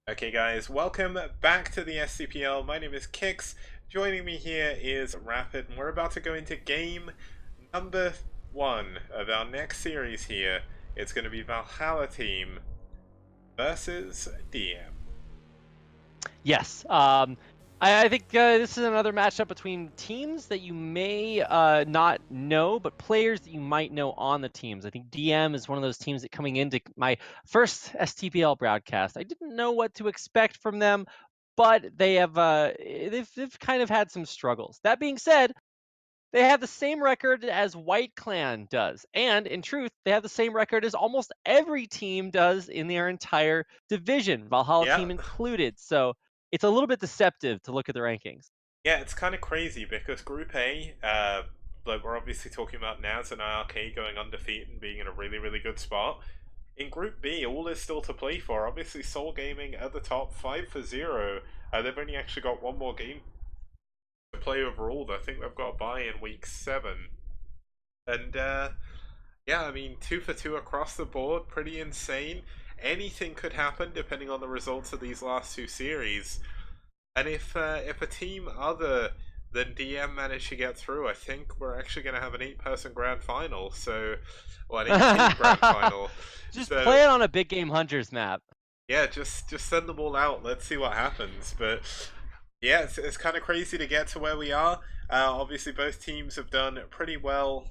Okay guys, welcome back to the SCPL. My name is Kix. Joining me here is Rapid, and we're about to go into game number 1 of our next series here. It's going to be Valhalla Team versus DM. Yes. I think this is another matchup between teams that you may not know, but players that you might know on the teams. I think DM is one of those teams that coming into my first STPL broadcast, I didn't know what to expect from them, but they've kind of had some struggles. That being said, they have the same record as White Clan does. And in truth, they have the same record as almost every team does in their entire division, Valhalla Yeah, team included. So it's a little bit deceptive to look at the rankings. yeah, it's kind of crazy because Group A, like we're obviously talking about Naz and IRK going undefeated and being in a really good spot. In Group B, all is still to play for. Obviously, Soul Gaming at the top, 5-0. They've only actually got one more game to play overall. I think they've got a bye in week 7. And yeah, I mean, 2-for-2 across the board, pretty insane. Anything could happen depending on the results of these last two series. And if a team other than DM manage to get through, I think we're actually going to have an 8-person grand final. So, well, an 8-team grand final. Just So play it on a big game hunters map. yeah, just send them all out. Let's see what happens. But yeah, it's kind of crazy to get to where we are. Obviously, both teams have done pretty well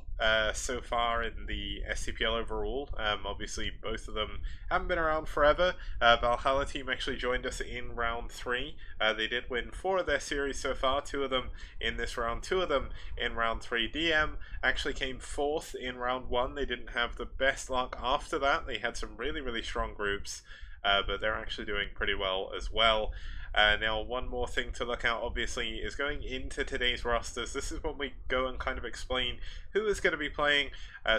so far in the SCPL overall. Obviously, both of them haven't been around forever. Valhalla team actually joined us in round 3. They did win 4 of their series so far, 2 of them in this round, 2 of them in round 3. DM actually came 4th in round 1. They didn't have the best luck after that. They had some really strong groups, but they're actually doing pretty well as well. Now, one more thing to look out, obviously, is going into today's rosters. This is when we go and kind of explain who is going to be playing.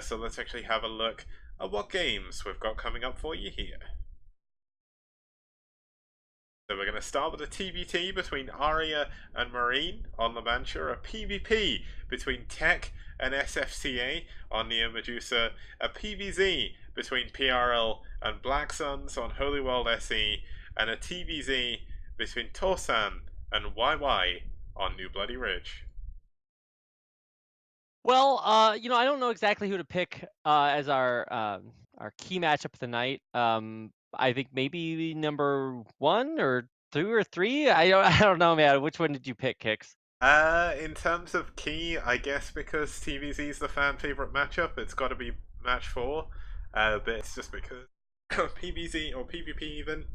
So let's actually have a look at what games we've got coming up for you here. So we're going to start with a TBT between Aria and Marine on La Mancha, a PvP between Tech and SFCA on Neo Medusa, a PvZ between PRL and Black Suns on Holy World SE, and a TVZ between Torsan and YY on New Bloody Ridge. Well, I don't know exactly who to pick as our key matchup of the night. I think maybe number 1 or 2 or 3. I don't know, man. Which one did you pick, Kix? In terms of key, I guess because TVZ is the fan favorite matchup, it's got to be match 4. But it's just because PvZ or PvP even.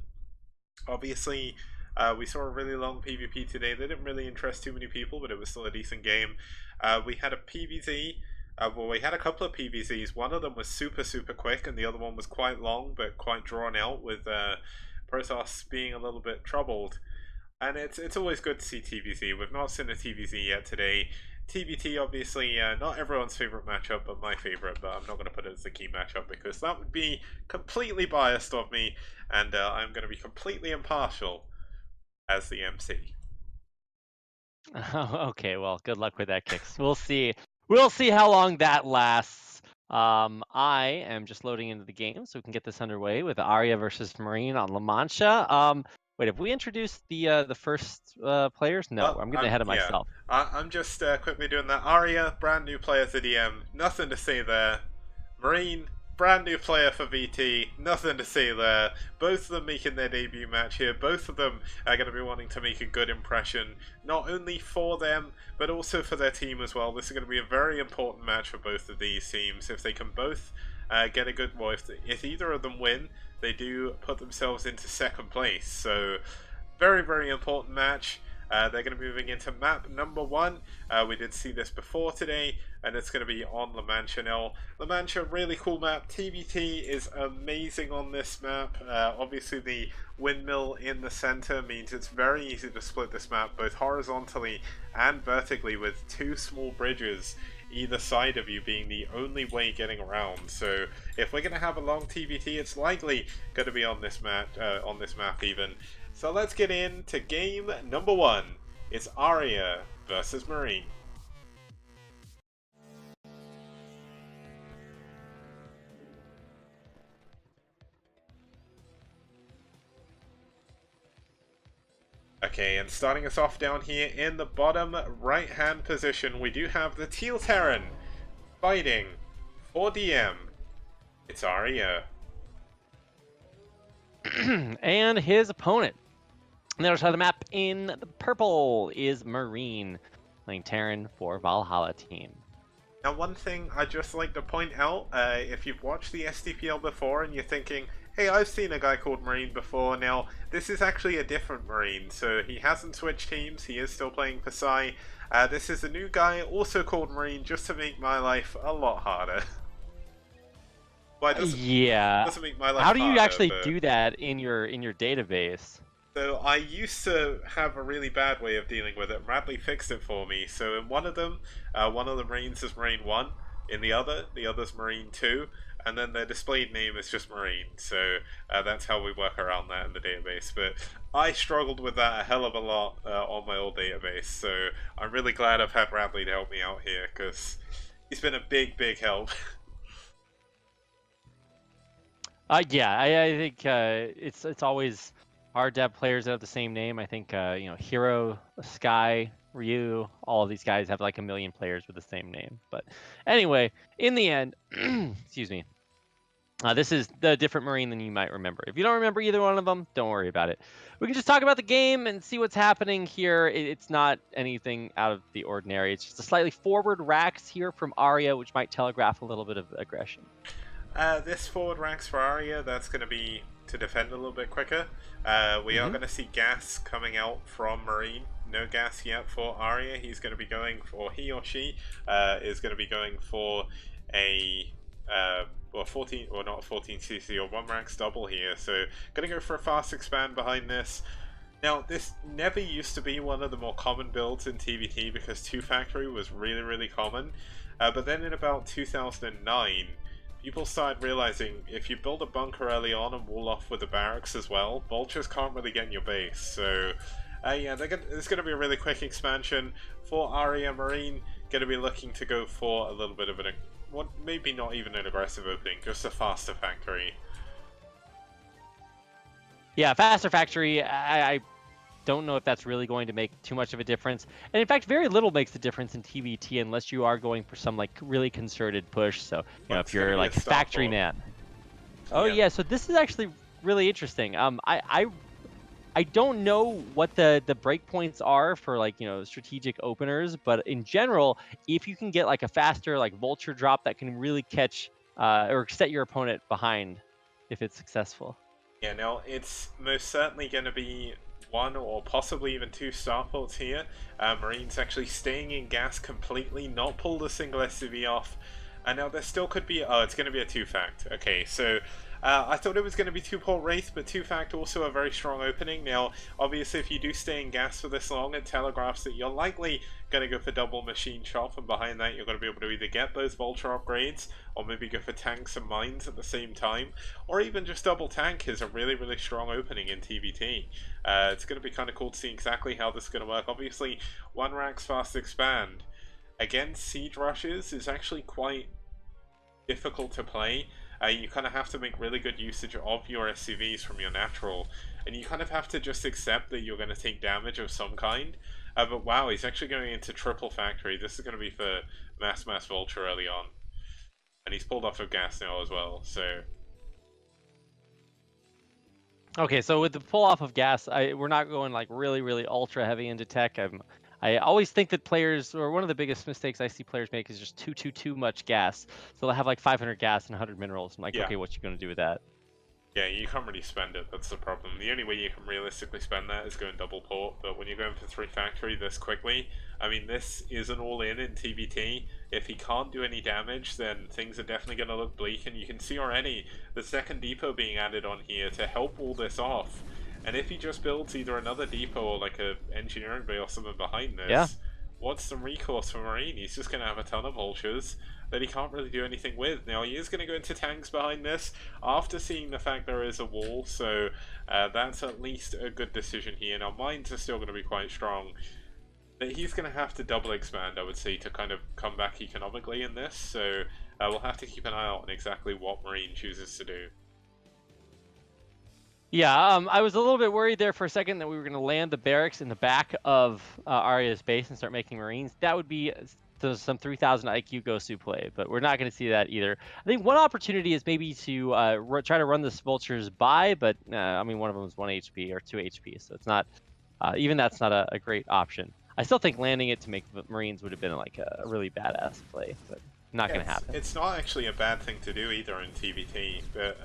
Obviously, we saw a really long PvP today. They didn't really interest too many people, but it was still a decent game. We had a PvZ. Well, we had a couple of PvZs. One of them was super quick, and the other one was quite long but quite drawn out, with Protoss being a little bit troubled. And it's always good to see TVZ. We've not seen a TVZ yet today. TBT, obviously, not everyone's favorite matchup, but my favorite. But I'm not going to put it as the key matchup because that would be completely biased of me, and I'm going to be completely impartial as the MC. Okay, well, good luck with that, Kix. We'll see. We'll see how long that lasts. I am just loading into the game so we can get this underway with Aria versus Marine on La Mancha. Wait, have we introduced the first players? No, I'm getting ahead of Yeah, myself. I'm just quickly doing that. Aria, brand new player to DM, nothing to say there. Marine, brand new player for VT, nothing to say there. Both of them making their debut match here. Both of them are going to be wanting to make a good impression, not only for them, but also for their team as well. This is going to be a very important match for both of these teams. If they can both get a good, well, if either of them win, they do put themselves into second place. So, very important match. They're going to be moving into map number 1. We did see this before today, and it's going to be on La Mancha now. La Mancha, really cool map. TBT is amazing on this map. Obviously, the windmill in the center means it's very easy to split this map both horizontally and vertically, with 2 small bridges either side of you being the only way getting around. So if we're going to have a long TBT, it's likely going to be on this map even. So let's get into game number 1. It's Aria versus Marine. Okay, and starting us off down here in the bottom right-hand position, we do have the Teal Terran fighting for DM. It's Aria. And his opponent on the other side of the map in the purple is Marine, playing Terran for Valhalla team. Now, one thing I'd just like to point out, if you've watched the SDPL before and you're thinking, hey, I've seen a guy called Marine before, now, this is actually a different Marine, so he hasn't switched teams, he is still playing for Psy. This is a new guy, also called Marine, just to make my life a lot harder. Well, it doesn't make my life How do you harder, actually but... do that in your database? So I used to have a really bad way of dealing with it. Radley fixed it for me. So in one of them, one of the Marines is Marine 1. In the other's Marine 2. And then their displayed name is just Marine. So that's how we work around that in the database. But I struggled with that a hell of a lot on my old database. So I'm really glad I've had Radley to help me out here, because he's been a big, big help. Yeah, I think it's always hard to have players that have the same name. I think Hero, Sky, Ryu, all of these guys have like a million players with the same name. But anyway, in the end, excuse me, this is the different Marine than you might remember. If you don't remember either one of them, don't worry about it. We can just talk about the game and see what's happening here. It's not anything out of the ordinary. It's just a slightly forward Rax here from Aria, which might telegraph a little bit of aggression. This forward Rax for Aria, that's going to be to defend a little bit quicker. We are going to see gas coming out from Marine. No gas yet for Aria. He's going to be going for, he or she is going to be going for a 14, or not 14cc, or 1 Rax double here. So going to go for a fast expand behind this. Now, this never used to be one of the more common builds in TvT because 2 Factory was really, really common. But then in about 2009, people started realizing if you build a bunker early on and wall off with the barracks as well, vultures can't really get in your base. So, yeah, it's going to be a really quick expansion for Aria. Marine going to be looking to go for a little bit of an, maybe not even an aggressive opening, just a faster factory. Yeah, faster factory. I don't know if that's really going to make too much of a difference. And in fact, very little makes a difference in TvT unless you are going for some like really concerted push. So, if you're like factory man. Oh yeah, so this is actually really interesting. I don't know what the breakpoints are for like, strategic openers, but in general, if you can get like a faster like vulture drop that can really catch or set your opponent behind if it's successful. Yeah, now it's most certainly going to be 1 or possibly even 2 starports here. Marine's actually staying in gas completely, not pulled a single SCV off. And now there still could be, it's going to be a 2-fact. Okay, so I thought it was going to be 2-port Wraith, but 2-fact also a very strong opening. Now, obviously if you do stay in gas for this long, it telegraphs that you're likely going to go for double machine shop, and behind that you're going to be able to either get those vulture upgrades, or maybe go for tanks and mines at the same time, or even just double tank is a really, really strong opening in TvT. It's going to be kind of cool to see exactly how this is going to work. Obviously, 1 Rax fast expand against siege rushes is actually quite difficult to play. You kind of have to make really good usage of your SCVs from your natural, and you kind of have to just accept that you're going to take damage of some kind. But wow, he's actually going into triple factory. This is going to be for mass vulture early on, and he's pulled off of gas now as well. So okay, so with the pull off of gas, we're not going like really, really ultra heavy into tech. I always think that players, or one of the biggest mistakes I see players make is just too much gas. So they'll have like 500 gas and 100 minerals. I'm like, okay, what you going to do with that? Yeah, you can't really spend it, that's the problem. The only way you can realistically spend that is going double port, but when you're going for 3 factory this quickly, I mean, this is an all-in TvT. If he can't do any damage, then things are definitely going to look bleak, and you can see already the second depot being added on here to help all this off. And if he just builds either another depot or like a engineering bay or something behind this, what's the recourse for Marine? He's just going to have a ton of vultures that he can't really do anything with. Now, he is going to go into tanks behind this after seeing the fact there is a wall, so that's at least a good decision here. Now, mines are still going to be quite strong, but he's going to have to double expand, I would say, to kind of come back economically in this, so we'll have to keep an eye out on exactly what Marine chooses to do. Yeah, I was a little bit worried there for a second that we were going to land the barracks in the back of Arya's base and start making Marines. That would be some 3,000 IQ Gosu play, but we're not going to see that either. I think one opportunity is maybe to try to run the vultures by, but I mean, one of them is 1 HP or 2 HP, so it's not, even that's not a great option. I still think landing it to make the Marines would have been like a really badass play, but not going to happen. It's not actually a bad thing to do either in TBT, but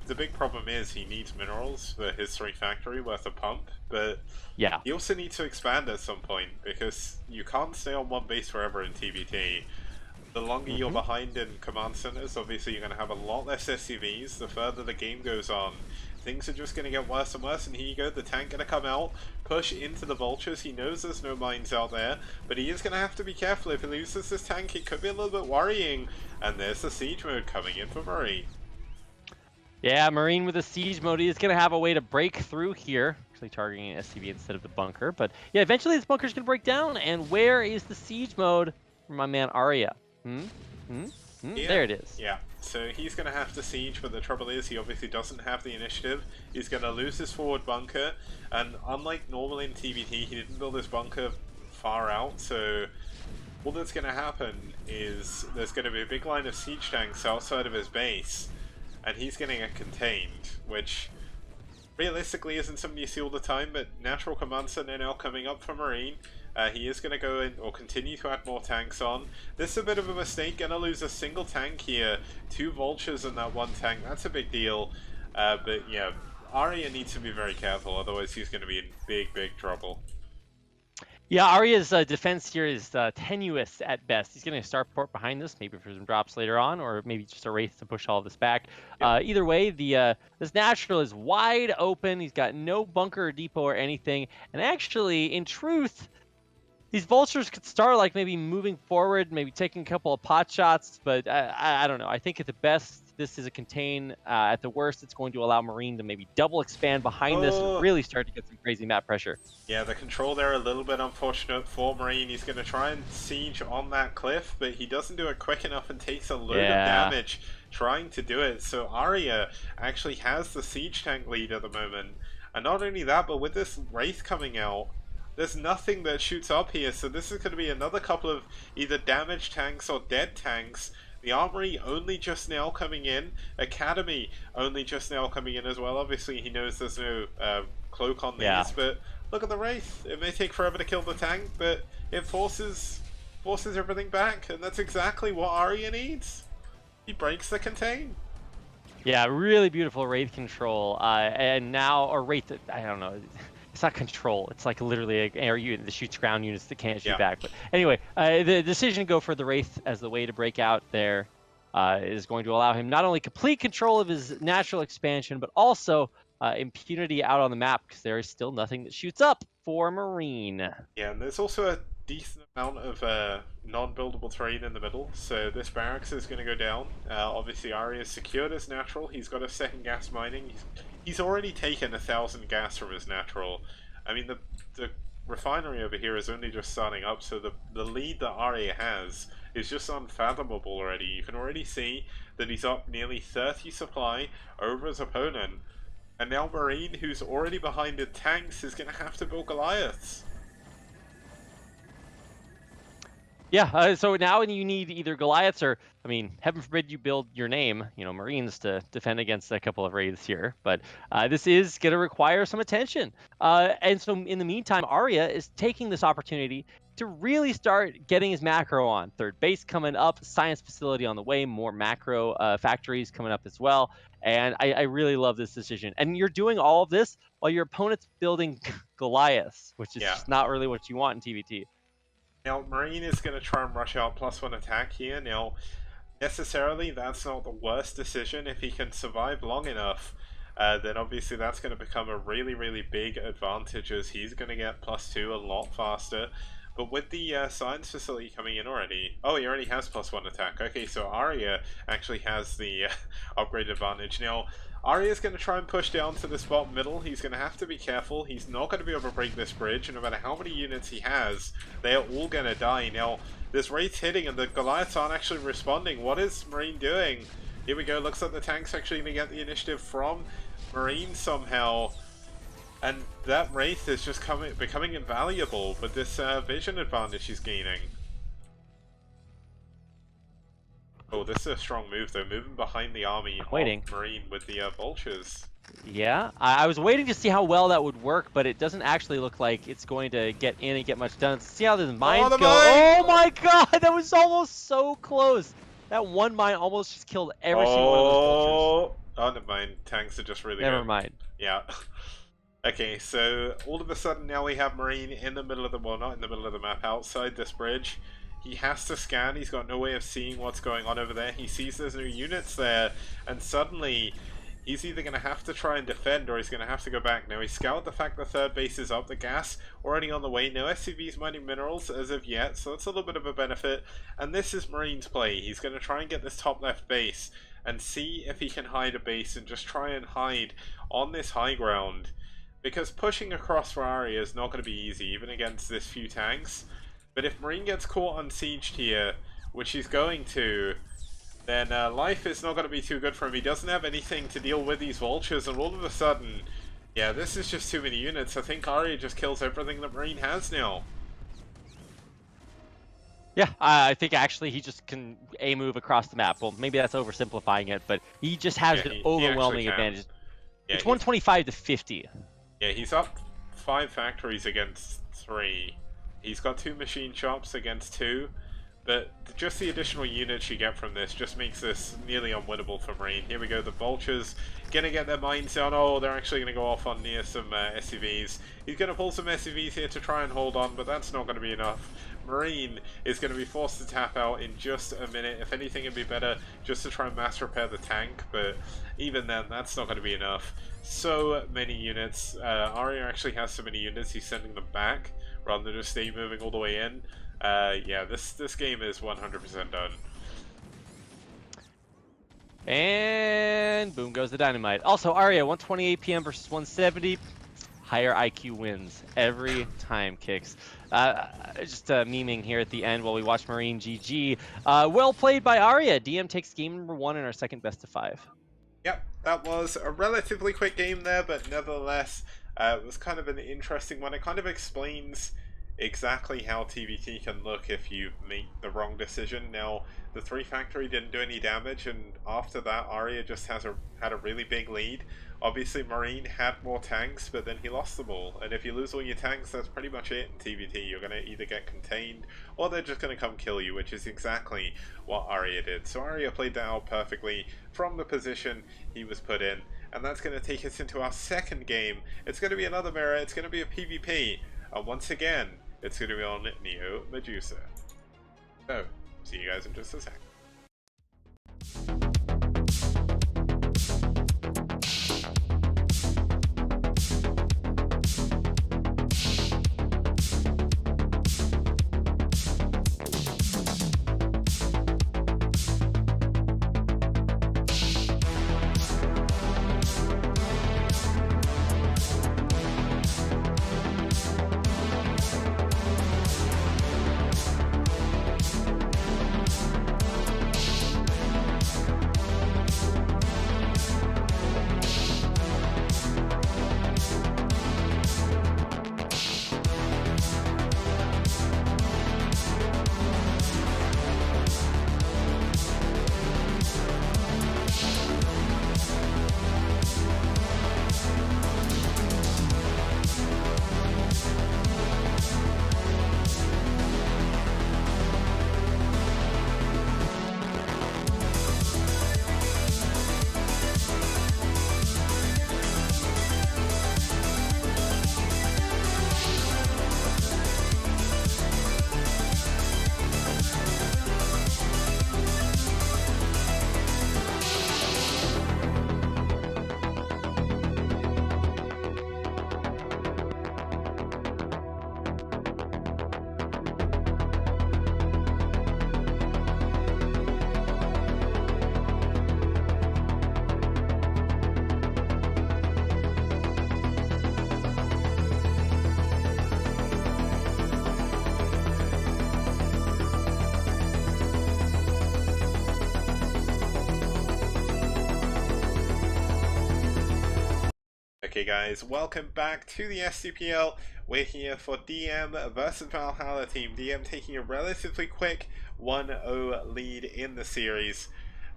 the big problem is he needs minerals for his 3 factory worth of pump, but yeah, he also needs to expand at some point, because you can't stay on one base forever in TBT. The longer you're behind in command centers, obviously you're going to have a lot less SCVs. The further the game goes on, things are just going to get worse and worse, and here you go, the tank going to come out, push into the vultures. He knows there's no mines out there, but he is going to have to be careful. If he loses this tank, it could be a little bit worrying. And there's the siege mode coming in for Marine. Yeah, Marine with a siege mode is going to have a way to break through here. Actually targeting an SCV instead of the bunker, but yeah, eventually this bunker's going to break down, and where is the siege mode for my man Arya? Yeah. There it is. Yeah, so he's going to have to siege, but the trouble is he obviously doesn't have the initiative. He's going to lose his forward bunker, and unlike normal in TBT, he didn't build his bunker far out, so all that's going to happen is there's going to be a big line of siege tanks outside of his base, and he's going to get contained, which realistically isn't something you see all the time, but Natural Command Center now coming up for Marine. He is going to go in, or continue to add more tanks on. This is a bit of a mistake, going to lose a single tank here. 2 vultures in that 1 tank, that's a big deal. But yeah, Arya needs to be very careful, otherwise he's going to be in big trouble. Yeah, Arya's defense here is tenuous at best. He's getting a starport behind this, maybe for some drops later on, or maybe just a Wraith to push all of this back. Yep. Either way, this Natural is wide open. He's got no bunker or depot or anything. And actually, in truth, these vultures could start like maybe moving forward, maybe taking a couple of pot shots, but I don't know. I think at the best, this is a contain. At the worst, it's going to allow Marine to maybe double expand behind this and really start to get some crazy map pressure. Yeah, the control there a little bit unfortunate for Marine. He's going to try and siege on that cliff, but he doesn't do it quick enough and takes a load of damage trying to do it. So Arya actually has the siege tank lead at the moment. And not only that, but with this Wraith coming out, there's nothing that shoots up here, so this is going to be another couple of either damaged tanks or dead tanks. The Armory only just now coming in. Academy only just now coming in as well. Obviously, he knows there's no cloak on these, but look at the Wraith. It may take forever to kill the tank, but it forces everything back, and that's exactly what Arya needs. He breaks the contain. Yeah, really beautiful Wraith control, and now, or Wraith, I don't know. It's not control. It's like literally an air unit that shoots ground units that can't shoot back. But anyway, the decision to go for the Wraith as the way to break out there is going to allow him not only complete control of his natural expansion, but also impunity out on the map, because there is still nothing that shoots up for Marine. Yeah, and there's also a decent amount of non-buildable terrain in the middle, so this barracks is going to go down. Obviously, Arya is secured as natural. He's got a second gas mining. He's already taken 1,000 gas from his natural. I mean, the refinery over here is only just starting up, so the lead that Arya has is just unfathomable already. You can already see that he's up nearly 30 supply over his opponent, and now Marine, who's already behind in tanks, is going to have to build Goliaths. Yeah, so now you need either Goliaths or, I mean, heaven forbid you build your name, Marines to defend against a couple of Wraiths here. But this is going to require some attention. And so in the meantime, Arya is taking this opportunity to really start getting his macro on. Third base coming up, science facility on the way, more macro factories coming up as well. And I really love this decision. And you're doing all of this while your opponent's building Goliaths, which is just not really what you want in TBT. Now, Marine is going to try and rush out +1 attack here. Now, necessarily, that's not the worst decision. If he can survive long enough, then obviously that's going to become a really big advantage, as he's going to get +2 a lot faster. But with the science facility coming in already... Oh, he already has +1 attack. Okay, so Arya actually has the upgrade advantage. Now, Arya's going to try and push down to this bottom middle. He's going to have to be careful. He's not going to be able to break this bridge, and no matter how many units he has, they are all going to die. Now, this Wraith's hitting, and the Goliaths aren't actually responding. What is Marine doing? Here we go, looks like the tank's actually going to get the initiative from Marine somehow. And that Wraith is just becoming invaluable with this vision advantage he's gaining. Oh, this is a strong move though, moving behind the army of Marine with the Vultures. Yeah, I was waiting to see how well that would work, but it doesn't actually look like it's going to get in and get much done. Let's see how the mines go. Oh my god, that was almost so close. That one mine almost just killed every single one of those vultures. Oh, never mind. Tanks are just really Never mind. Yeah. Okay, so all of a sudden now we have Marine in the middle of the, well, not in the middle of the map, outside this bridge. He has to scan, he's got no way of seeing what's going on over there. He sees there's new units there, and suddenly he's either going to have to try and defend or he's going to have to go back. Now, he scouted the fact the third base is up, the gas already on the way, no SCVs mining minerals as of yet, so that's a little bit of a benefit. And this is Marine's play. He's going to try and get this top left base and see if he can hide a base and just try and hide on this high ground. Because pushing across for Aria is not going to be easy, even against this few tanks. But if Marine gets caught unsieged here, which he's going to, then life is not going to be too good for him. He doesn't have anything to deal with these vultures, and all of a sudden, yeah, this is just too many units. I think Aria just kills everything that Marine has now. Yeah, I think actually he just can move across the map. Well, maybe that's oversimplifying it, but he just has an overwhelming advantage. Yeah, it's 125 to 50. Yeah, he's up 5 factories against 3. He's got 2 machine shops against 2. But just the additional units you get from this just makes this nearly unwinnable for Marine. Here we go, the Vultures gonna get their mines down. Oh, they're actually gonna go off on near some SCVs. He's gonna pull some SCVs here to try and hold on, but that's not gonna be enough. Marine is gonna be forced to tap out in just a minute. If anything, it'd be better just to try and mass repair the tank, but even then, that's not gonna be enough. So many units. Aria actually has so many units, he's sending them back rather than just stay moving all the way in. Yeah, this game is 100% done. And boom goes the dynamite. Also, Aria, 120 APM versus 170. Higher IQ wins every time, Kicks. Just memeing here at the end while we watch Marine GG. Well played by Aria. DM takes game number 1 in our second best of 5. Yep, that was a relatively quick game there, but nevertheless, it was kind of an interesting one. It kind of explains exactly how TvT can look if you make the wrong decision. Now, the 3 factory didn't do any damage, and after that, Aria just had a really big lead. Obviously, Marine had more tanks, but then he lost them all. And if you lose all your tanks, that's pretty much it in TvT. You're going to either get contained, or they're just going to come kill you, which is exactly what Aria did. So Aria played that out perfectly from the position he was put in. And that's going to take us into our second game. It's going to be another mirror, it's going to be a PvP. And once again, it's going to be on Neo Medusa. So, see you guys in just a sec. Okay guys, welcome back to the SCPL. We're here for DM versus Valhalla team. DM taking a relatively quick 1-0 lead in the series.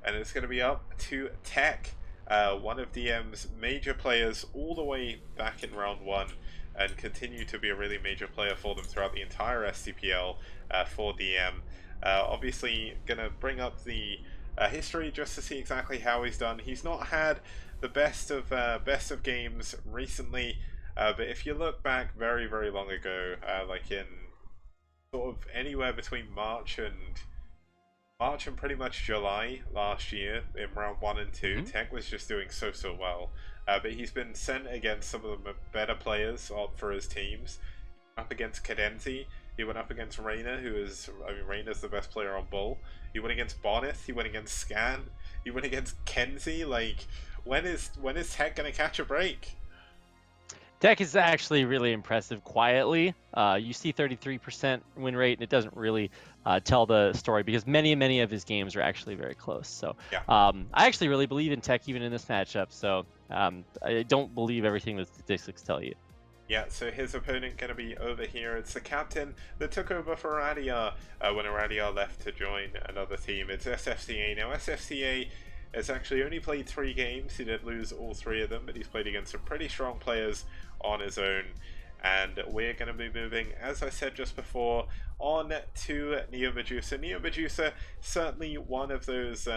And it's going to be up to Tech, one of DM's major players all the way back in round 1. And continue to be a really major player for them throughout the entire SCPL for DM. Obviously going to bring up the history just to see exactly how he's done. He's not had the best of games recently, but if you look back very long ago, like in sort of anywhere between March and pretty much July last year in round 1 and 2, Tech was just doing so well. But he's been sent against some of the better players for his teams. Up against Cadenti, he went up against Reyna, Reyna's the best player on Bull. He went against Bonneth, he went against Scan, he went against Kenzie. Like, when is Tech gonna catch a break? Tech is actually really impressive quietly. You see 33% win rate, and it doesn't really tell the story because many of his games are actually very close. So yeah. I actually really believe in Tech even in this matchup. So I don't believe everything the statistics tell you. Yeah, so his opponent going to be over here. It's the captain that took over for Radiar when Radiar left to join another team. It's SFCA. Now, SFCA has actually only played 3 games. He did lose all 3 of them, but he's played against some pretty strong players on his own. And we're going to be moving, as I said just before, on to Neo Medusa. Neo Medusa, certainly one of those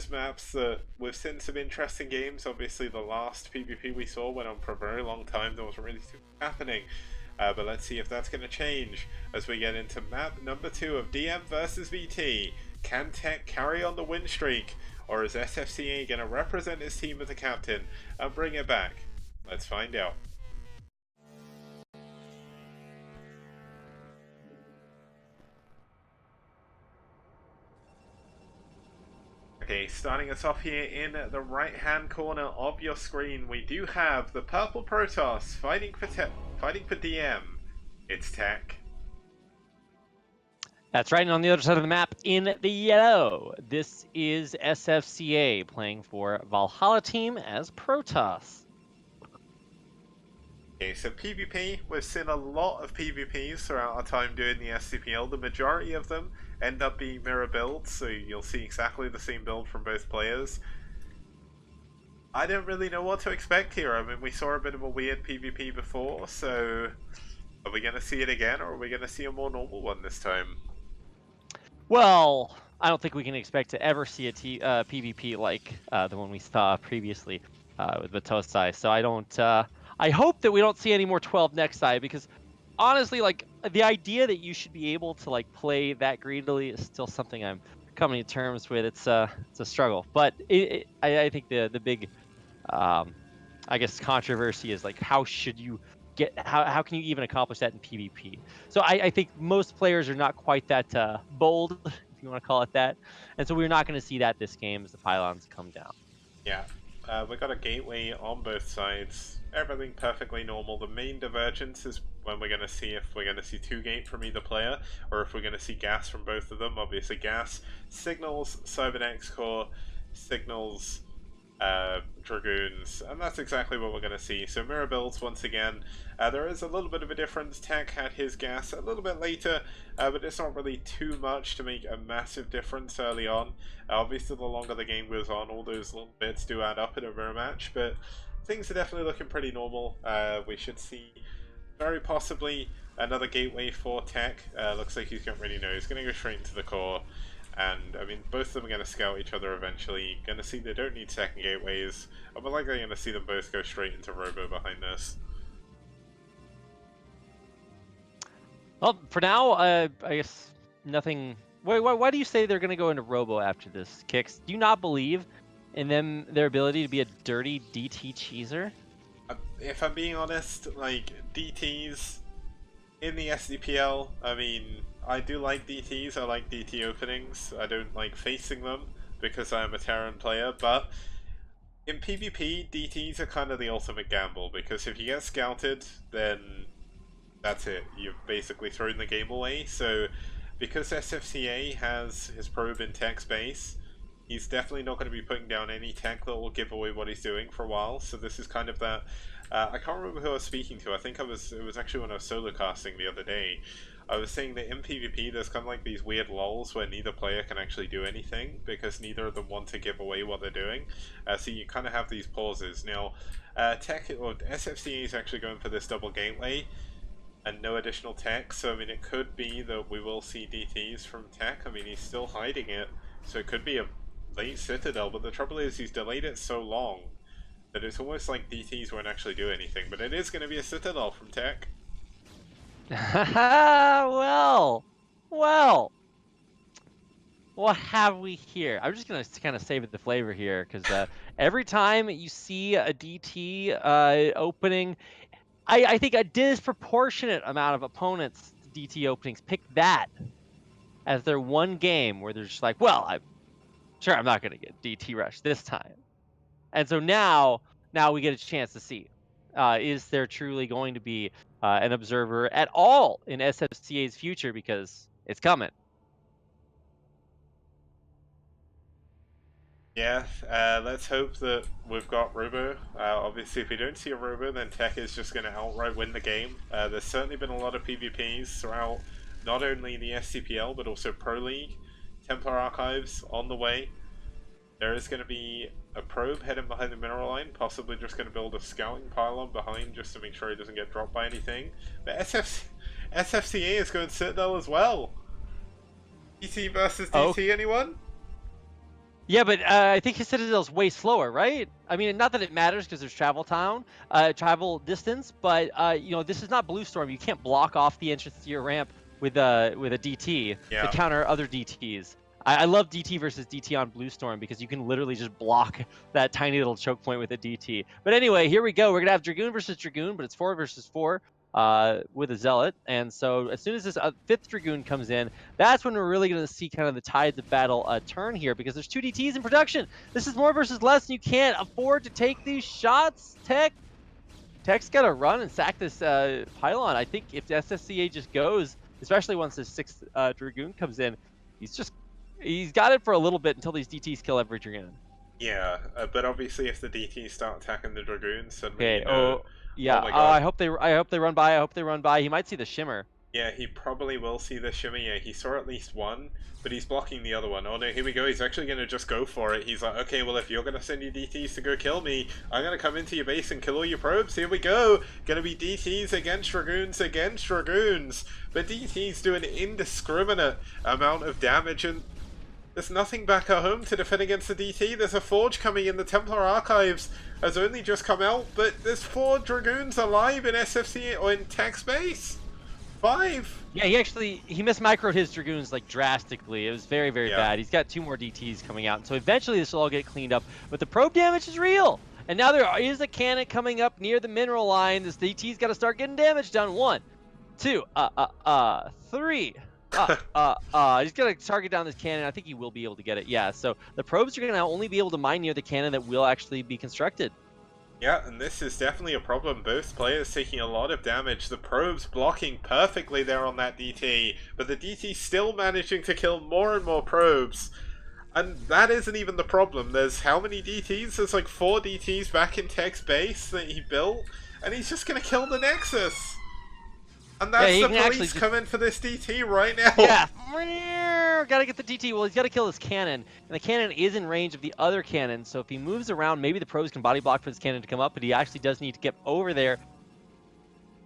maps that we've seen some interesting games. Obviously, the last PvP we saw went on for a very long time. There wasn't really too much happening. But let's see if that's going to change as we get into map number 2 of DM versus VT. Can Tech carry on the win streak, or is SFCA going to represent his team as a captain and bring it back? Let's find out. Okay, starting us off here in the right hand corner of your screen, we do have the purple Protoss fighting for DM. It's Tech. That's right, and on the other side of the map in the yellow, this is SFCA playing for Valhalla team as Protoss. Okay, so PvP, we've seen a lot of PvPs throughout our time doing the SCPL. The majority of them end up being mirror builds, so you'll see exactly the same build from both players. I don't really know what to expect here. I mean, we saw a bit of a weird PvP before, so are we going to see it again, or are we going to see a more normal one this time? Well, I don't think we can expect to ever see a PvP like the one we saw previously with Batosai, so I don't... I hope that we don't see any more 12 Nexi, because honestly, like, the idea that you should be able to like play that greedily is still something I'm coming to terms with. It's a struggle, but I think the big I guess controversy is like, how should you get how can you even accomplish that in PvP? So I think most players are not quite that bold, if you want to call it that, and so we're not going to see that this game as the pylons come down. Yeah. We got a gateway on both sides. Everything perfectly normal. The main divergence is when we're going to see if we're going to see 2 gate from either player, or if we're going to see gas from both of them. Obviously, gas signals Cybernex core, signals Dragoons, and that's exactly what we're going to see. So mirror builds once again. There is a little bit of a difference. Tech had his gas a little bit later, but it's not really too much to make a massive difference early on. Obviously, the longer the game goes on, all those little bits do add up in a mirror match, but things are definitely looking pretty normal. We should see very possibly another gateway for Tech. Looks like he's going to go straight into the core. And, I mean, both of them are going to scout each other eventually. Going to see they don't need second gateways. And we're likely going to see them both go straight into Robo behind this. Well, for now, I guess nothing... Why do you say they're going to go into Robo after this, Kix? Do you not believe in their ability to be a dirty DT cheeser? If I'm being honest, like, DTs in the SCPL, I mean... I do like DTs, I like DT openings. I don't like facing them because I'm a Terran player, but in PvP, DTs are kind of the ultimate gamble, because if you get scouted, then that's it. You've basically thrown the game away. So because SFCA has his probe in Tech's base, He's definitely not going to be putting down any tech that will give away what he's doing for a while. So this is kind of that. I can't remember who I was speaking to. I think it was actually when I was solo casting the other day. I was saying that in PvP there's kind of like these weird lulls where neither player can actually do anything because neither of them want to give away what they're doing. So you kind of have these pauses. Now, Tech or SFCA is actually going for this double gateway and no additional tech. So I mean, it could be that we will see DTs from Tech. I mean, he's still hiding it, so it could be a late Citadel. But the trouble is, he's delayed it so long that it's almost like DTs won't actually do anything. But it is going to be a Citadel from Tech. well, what have we here? I'm just gonna kind of save the flavor here because every time you see a DT opening, I think a disproportionate amount of opponents' DT openings pick that as their one game where they're just like, well, I'm not gonna get DT rush this time, and so now we get a chance to see, is there truly going to be an observer at all in SFCA's future, because it's coming. Yeah, let's hope that we've got Robo. Obviously, if we don't see a Robo, then Tech is just going to outright win the game. There's certainly been a lot of PvPs throughout not only the SCPL, but also Pro League. Templar Archives on the way. There is going to be a probe heading behind the mineral line, possibly just going to build a scouting pylon behind just to make sure he doesn't get dropped by anything. But SFCA is going Citadel as well. DT versus DT, anyone? Yeah, but I think his Citadel's way slower, right? I mean, not that it matters because there's travel distance, but you know, this is not Blue Storm. You can't block off the entrance to your ramp with a DT to counter other DTs. I love DT versus DT on Blue Storm because you can literally just block that tiny little choke point with a DT. But anyway, here we go. We're gonna have Dragoon versus Dragoon, but it's 4 versus 4 with a Zealot. And so as soon as this 5th Dragoon comes in, that's when we're really gonna see kind of the tides of battle turn here, because there's 2 DTs in production. This is more versus less, and you can't afford to take these shots. Tech's gotta run and sack this pylon. I think if the SSCA just goes, especially once this 6th Dragoon comes in, he's got it for a little bit until these DTs kill every Dragoon. Yeah, but obviously if the DTs start attacking the Dragoons, suddenly okay. I hope they run by. I hope they run by. He might see the shimmer. Yeah, he probably will see the shimmer. Yeah, he saw at least one, but he's blocking the other one. Oh no, here we go. He's actually going to just go for it. He's like, okay, well, if you're going to send your DTs to go kill me, I'm going to come into your base and kill all your probes. Here we go. Going to be DTs against Dragoons against Dragoons. But DTs do an indiscriminate amount of damage, and there's nothing back at home to defend against the DT. There's a Forge coming in. The Templar Archives has only just come out, but there's 4 Dragoons alive in SFC or in Tech's base. 5. Yeah, he mismicroed his Dragoons like drastically. It was very, very bad. He's got 2 more DTs coming out, and so eventually this will all get cleaned up. But the probe damage is real, and now there is a cannon coming up near the mineral line. This DT's got to start getting damage done. 1, 2, 3. He's gonna target down this cannon. I think he will be able to get it. Yeah, so the probes are gonna only be able to mine near the cannon that will actually be constructed. Yeah, and this is definitely a problem. Both players taking a lot of damage. The probes blocking perfectly there on that DT, but the DT still managing to kill more and more probes. And that isn't even the problem. There's how many DTs? There's like 4 DTs back in Tech's base that he built, and he's just gonna kill the Nexus. And that's the police coming for this DT right now. Yeah, gotta get the DT. Well, he's gotta kill this cannon, and the cannon is in range of the other cannon. So if he moves around, maybe the pros can body block for this cannon to come up, but he actually does need to get over there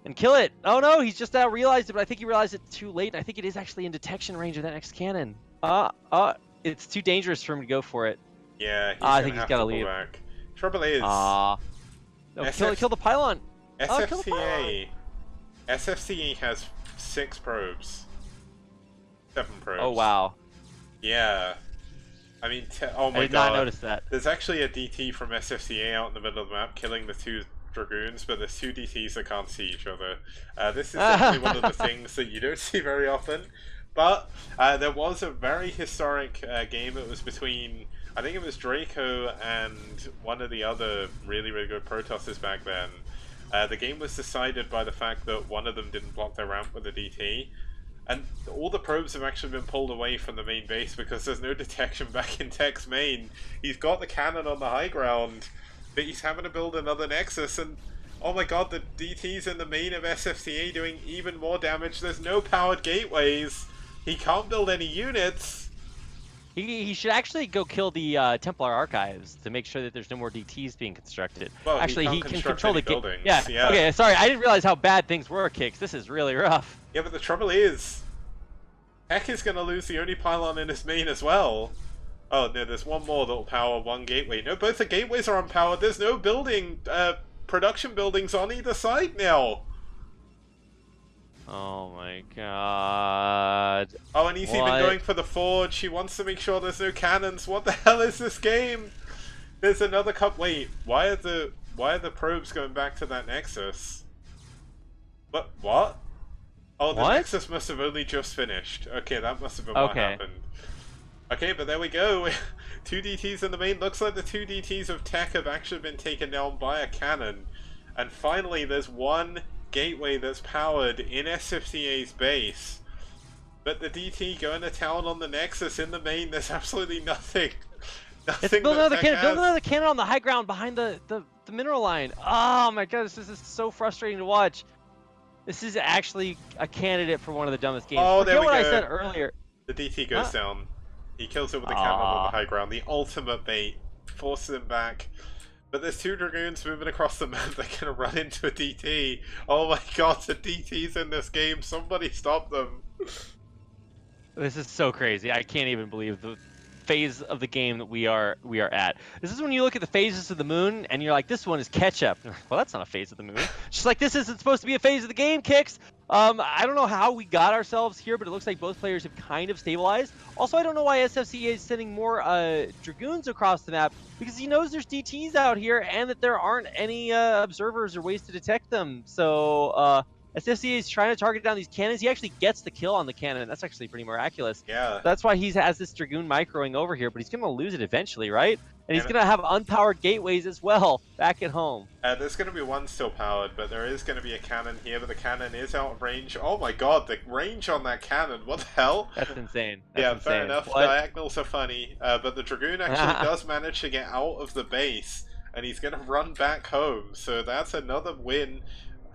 and kill it. Oh no, he's just now realized it, but I think he realized it too late. I think it is actually in detection range of that next cannon. It's too dangerous for him to go for it. Yeah, I think he's gotta leave. Back. Trouble is, kill the pylon. SFCA has 6 probes. 7 probes. Oh wow. Yeah. I mean, oh my god. I did not notice that. There's actually a DT from SFCA out in the middle of the map killing the 2 Dragoons, but there's 2 DTs that can't see each other. This is definitely one of the things that you don't see very often. But there was a very historic game. It was between, I think it was Draco and one of the other really, really good Protosses back then. The game was decided by the fact that one of them didn't block their ramp with a DT. And all the probes have actually been pulled away from the main base because there's no detection back in Tech's main. He's got the cannon on the high ground, but he's having to build another Nexus, and oh my god, the DT's in the main of SFCA doing even more damage. There's no powered gateways. He can't build any units. He should actually go kill the Templar Archives to make sure that there's no more DTs being constructed. Well, actually, he can control the buildings. Yeah. Yeah. Okay. Sorry, I didn't realize how bad things were, Kicks. This is really rough. Yeah, but the trouble is, Tech is going to lose the only pylon in his main as well. Oh no, there's one more that'll power one gateway. No, both the gateways are unpowered. There's no building, production buildings on either side now. Oh my god. Oh, and he's even going for the forge. He wants to make sure there's no cannons. What the hell is this game? There's another cup. Wait, why are the probes going back to that Nexus? What? Oh, the Nexus must have only just finished. Okay, that must have been what happened. Okay, but there we go. 2 DTs in the main. Looks like the 2 DTs of Tech have actually been taken down by a cannon. And finally, there's one gateway that's powered in SFCA's base. But the DT going to town on the Nexus in the main, there's absolutely nothing. Build another cannon on the high ground behind the mineral line. Oh my god, this is so frustrating to watch. This is actually a candidate for one of the dumbest games. Oh, there we go. I said earlier. The DT goes down. He kills it with the cannon on the high ground. The ultimate bait. Forces him back. But there's 2 Dragoons moving across the map. They're going to run into a DT. Oh my god, the DTs in this game. Somebody stop them. This is so crazy. I can't even believe the phase of the game that we are at. This is when you look at the phases of the moon and you're like, this one is catch-up. Well, that's not a phase of the moon. Just like this isn't supposed to be a phase of the game, Kicks. I don't know how we got ourselves here, but it looks like both players have kind of stabilized. Also, I don't know why SFCA is sending more Dragoons across the map, because he knows there's DTs out here and that there aren't any observers or ways to detect them. So SFCA is trying to target down these cannons. He actually gets the kill on the cannon. That's actually pretty miraculous. Yeah. That's why he has this Dragoon microing over here, but he's going to lose it eventually, right? And he's going to have unpowered gateways as well back at home. There's going to be one still powered, but there is going to be a cannon here, but the cannon is out of range. Oh my god, the range on that cannon. What the hell? That's insane. Fair enough. What? Diagonals are funny. But the Dragoon actually does manage to get out of the base, and he's going to run back home. So that's another win,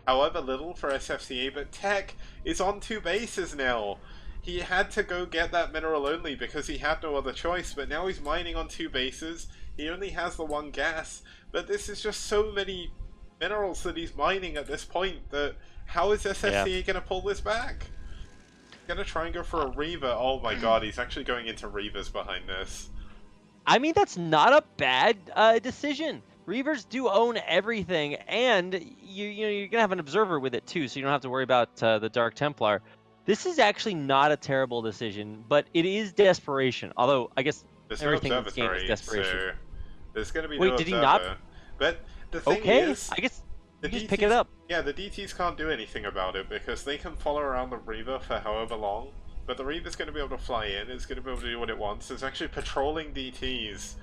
however little, for SFCA. But Tech is on 2 bases now. He had to go get that mineral only because he had no other choice, but now he's mining on 2 bases. He only has the 1 gas, but this is just so many minerals that he's mining at this point that how is SFCA going to pull this back? He's going to try and go for a Reaver. Oh my god, he's actually going into Reavers behind this. I mean, that's not a bad decision. Reavers do own everything, and you're going to have an observer with it too, so you don't have to worry about the Dark Templar. This is actually not a terrible decision, but it is desperation. Although, I guess everything in this game is desperation. So there's going to be Wait, no did observer. he not? But the thing is, I guess the you just DTs, pick it up. Yeah, the DTs can't do anything about it because they can follow around the Reaver for however long. But the Reaver's going to be able to fly in, it's going to be able to do what it wants. It's actually patrolling DTs,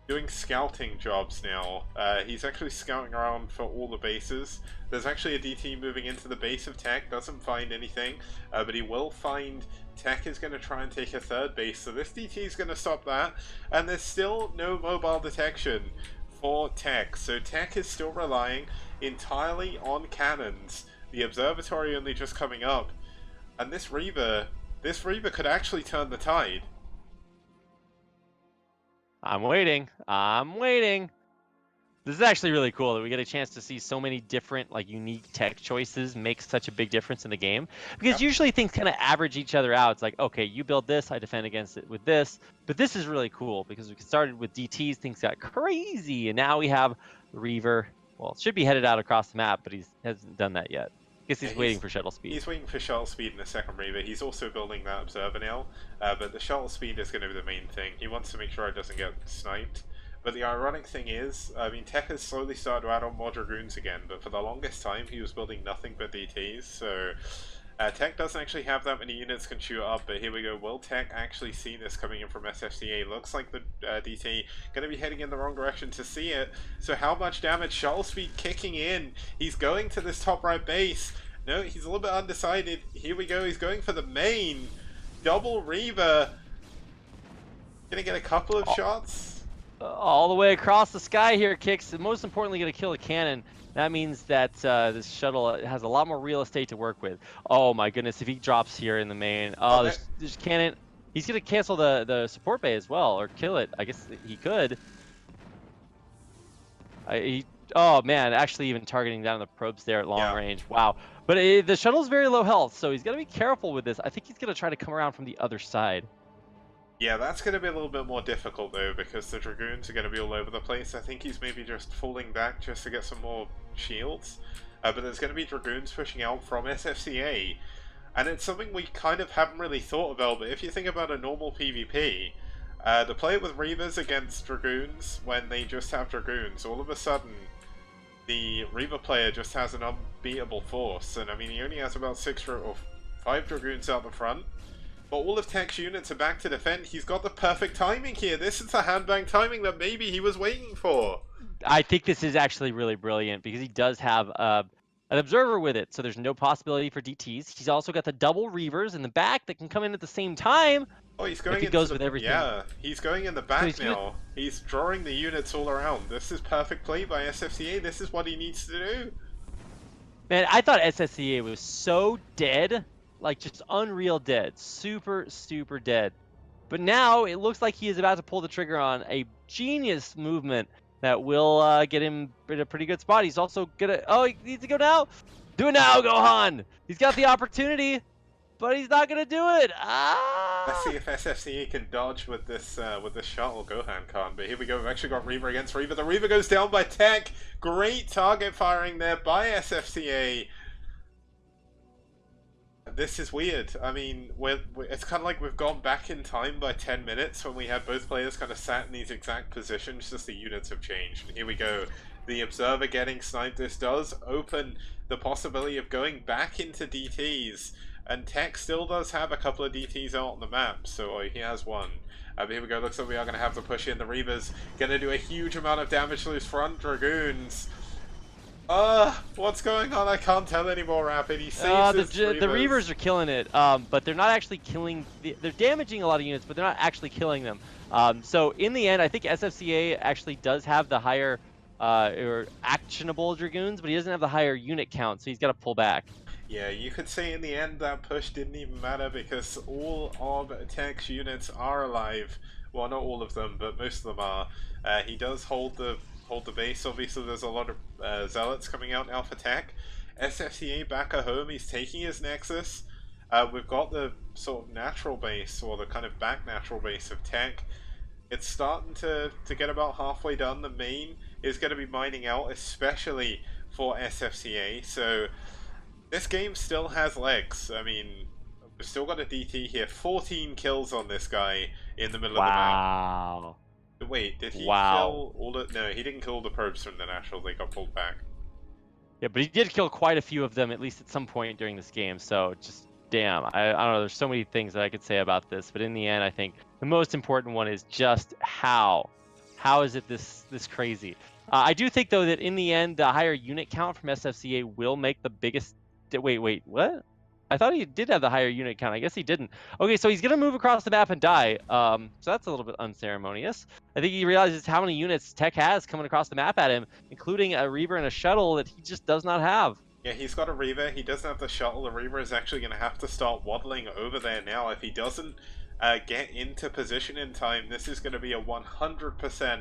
doing scouting jobs now. He's actually scouting around for all the bases. There's actually a DT moving into the base of Tech, doesn't find anything, but he will find Tech is going to try and take a 3rd base, so this DT is going to stop that, and there's still no mobile detection for Tech, so Tech is still relying entirely on cannons. The observatory only just coming up, and this Reaver could actually turn the tide. I'm waiting. This is actually really cool that we get a chance to see so many different, like, unique Tech choices make such a big difference in the game. Because usually things kind of average each other out. It's like, okay, you build this, I defend against it with this. But this is really cool because we started with DTs, things got crazy, and now we have Reaver. Well, should be headed out across the map, but he hasn't done that yet. I guess he's waiting for shuttle speed. He's waiting for shuttle speed in the 2nd Reaver. He's also building that observer now, but the shuttle speed is going to be the main thing. He wants to make sure it doesn't get sniped. But the ironic thing is, I mean, Tech has slowly started to add on more Dragoons again, but for the longest time he was building nothing but DTs, so Tech doesn't actually have that many units can shoot up, but here we go. Will Tech actually see this coming in from SFCA? Looks like the DT going to be heading in the wrong direction to see it. So how much damage? Shuttle speed kicking in. He's going to this top right base, No, he's a little bit undecided. Here we go, he's going for the main. Double Reaver. Gonna get a couple of shots. All the way across the sky here, Kicks. And most importantly, going to kill a cannon. That means that this shuttle has a lot more real estate to work with. Oh my goodness, if he drops here in the main. Oh, there's cannon. He's going to cancel the support bay as well, or kill it. I guess he could. Oh man, actually even targeting down the probes there at long range. Wow. But the shuttle's very low health, so he's got to be careful with this. I think he's going to try to come around from the other side. Yeah, that's going to be a little bit more difficult though, because the Dragoons are going to be all over the place. I think he's maybe just falling back just to get some more shields. But there's going to be Dragoons pushing out from SFCA. And it's something we kind of haven't really thought about, but if you think about a normal PvP, to play it with Reavers against Dragoons when they just have Dragoons, all of a sudden the Reaver player just has an unbeatable force. And I mean, he only has about 6 or 5 Dragoons out the front. But all of Tech's units are back to defend. He's got the perfect timing here. This is the handbang timing that maybe he was waiting for. I think this is actually really brilliant because he does have an observer with it, so there's no possibility for DTs. He's also got the double Reavers in the back that can come in at the same time. Oh, he's going. He goes with everything. Yeah, he's going in the back now. He's drawing the units all around. This is perfect play by SFCA. This is what he needs to do. Man, I thought SFCA was so dead. Like, just unreal dead. Super, super dead. But now, it looks like he is about to pull the trigger on a genius movement that will get him in a pretty good spot. He's also gonna... Oh, he needs to go now? Do it now, Gohan! He's got the opportunity, but he's not gonna do it! Ah! Let's see if SFCA can dodge with this shuttle. Gohan can't, but here we go. We've actually got Reaver against Reaver. The Reaver goes down by Tech. Great target firing there by SFCA. This is weird. I mean, it's kind of like we've gone back in time by 10 minutes when we had both players kind of sat in these exact positions, just the units have changed. And here we go. The Observer getting sniped. This does open the possibility of going back into DTs. And Tech still does have a couple of DTs out on the map, so he has one. But here we go. Looks like we are going to have to push in. The Reavers going to do a huge amount of damage to those front Dragoons. What's going on? I can't tell anymore, Rapid. He saves the Reavers are killing it, but they're not actually killing... They're damaging a lot of units, but they're not actually killing them. So in the end, I think SFCA actually does have the higher or actionable Dragoons, but he doesn't have the higher unit count, so he's got to pull back. Yeah, you could say in the end that push didn't even matter because all of Tech's units are alive. Well, not all of them, but most of them are. He does hold the base. Obviously, there's a lot of Zealots coming out now for Tech. SFCA back at home, he's taking his Nexus. We've got the sort of natural base, or the kind of back natural base of Tech. It's starting to get about halfway done. The main is going to be mining out, especially for SFCA. So this game still has legs. I mean, we've still got a DT here. 14 kills on this guy in the middle of the map. Wow. Wait, did he kill all the... No, he didn't kill the probes from the natural. They got pulled back. Yeah, but he did kill quite a few of them, at least at some point during this game. So just, damn. I don't know. There's so many things that I could say about this. But in the end, I think the most important one is just how. How is it this crazy? I do think, though, that in the end, the higher unit count from SFCA will make the biggest... Wait, what? I thought he did have the higher unit count. I guess he didn't. Okay, so he's going to move across the map and die. So that's a little bit unceremonious. I think he realizes how many units Tech has coming across the map at him, including a Reaver and a shuttle that he just does not have. Yeah, he's got a Reaver. He doesn't have the shuttle. The Reaver is actually going to have to start waddling over there now. If he doesn't get into position in time, this is going to be a 100%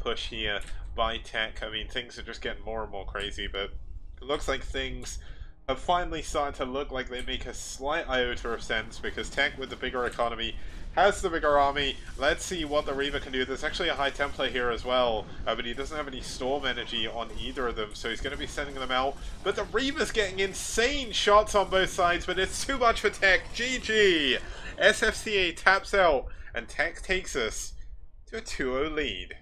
push here by Tech. I mean, things are just getting more and more crazy, but it looks like things have finally started to look like they make a slight iota of sense because Tech, with the bigger economy, has the bigger army. Let's see what the Reaver can do. There's actually a High Templar here as well, but he doesn't have any Storm energy on either of them, so he's going to be sending them out. But the Reaver's getting insane shots on both sides, but it's too much for Tech. GG! SFCA taps out, and Tech takes us to a 2-0 lead.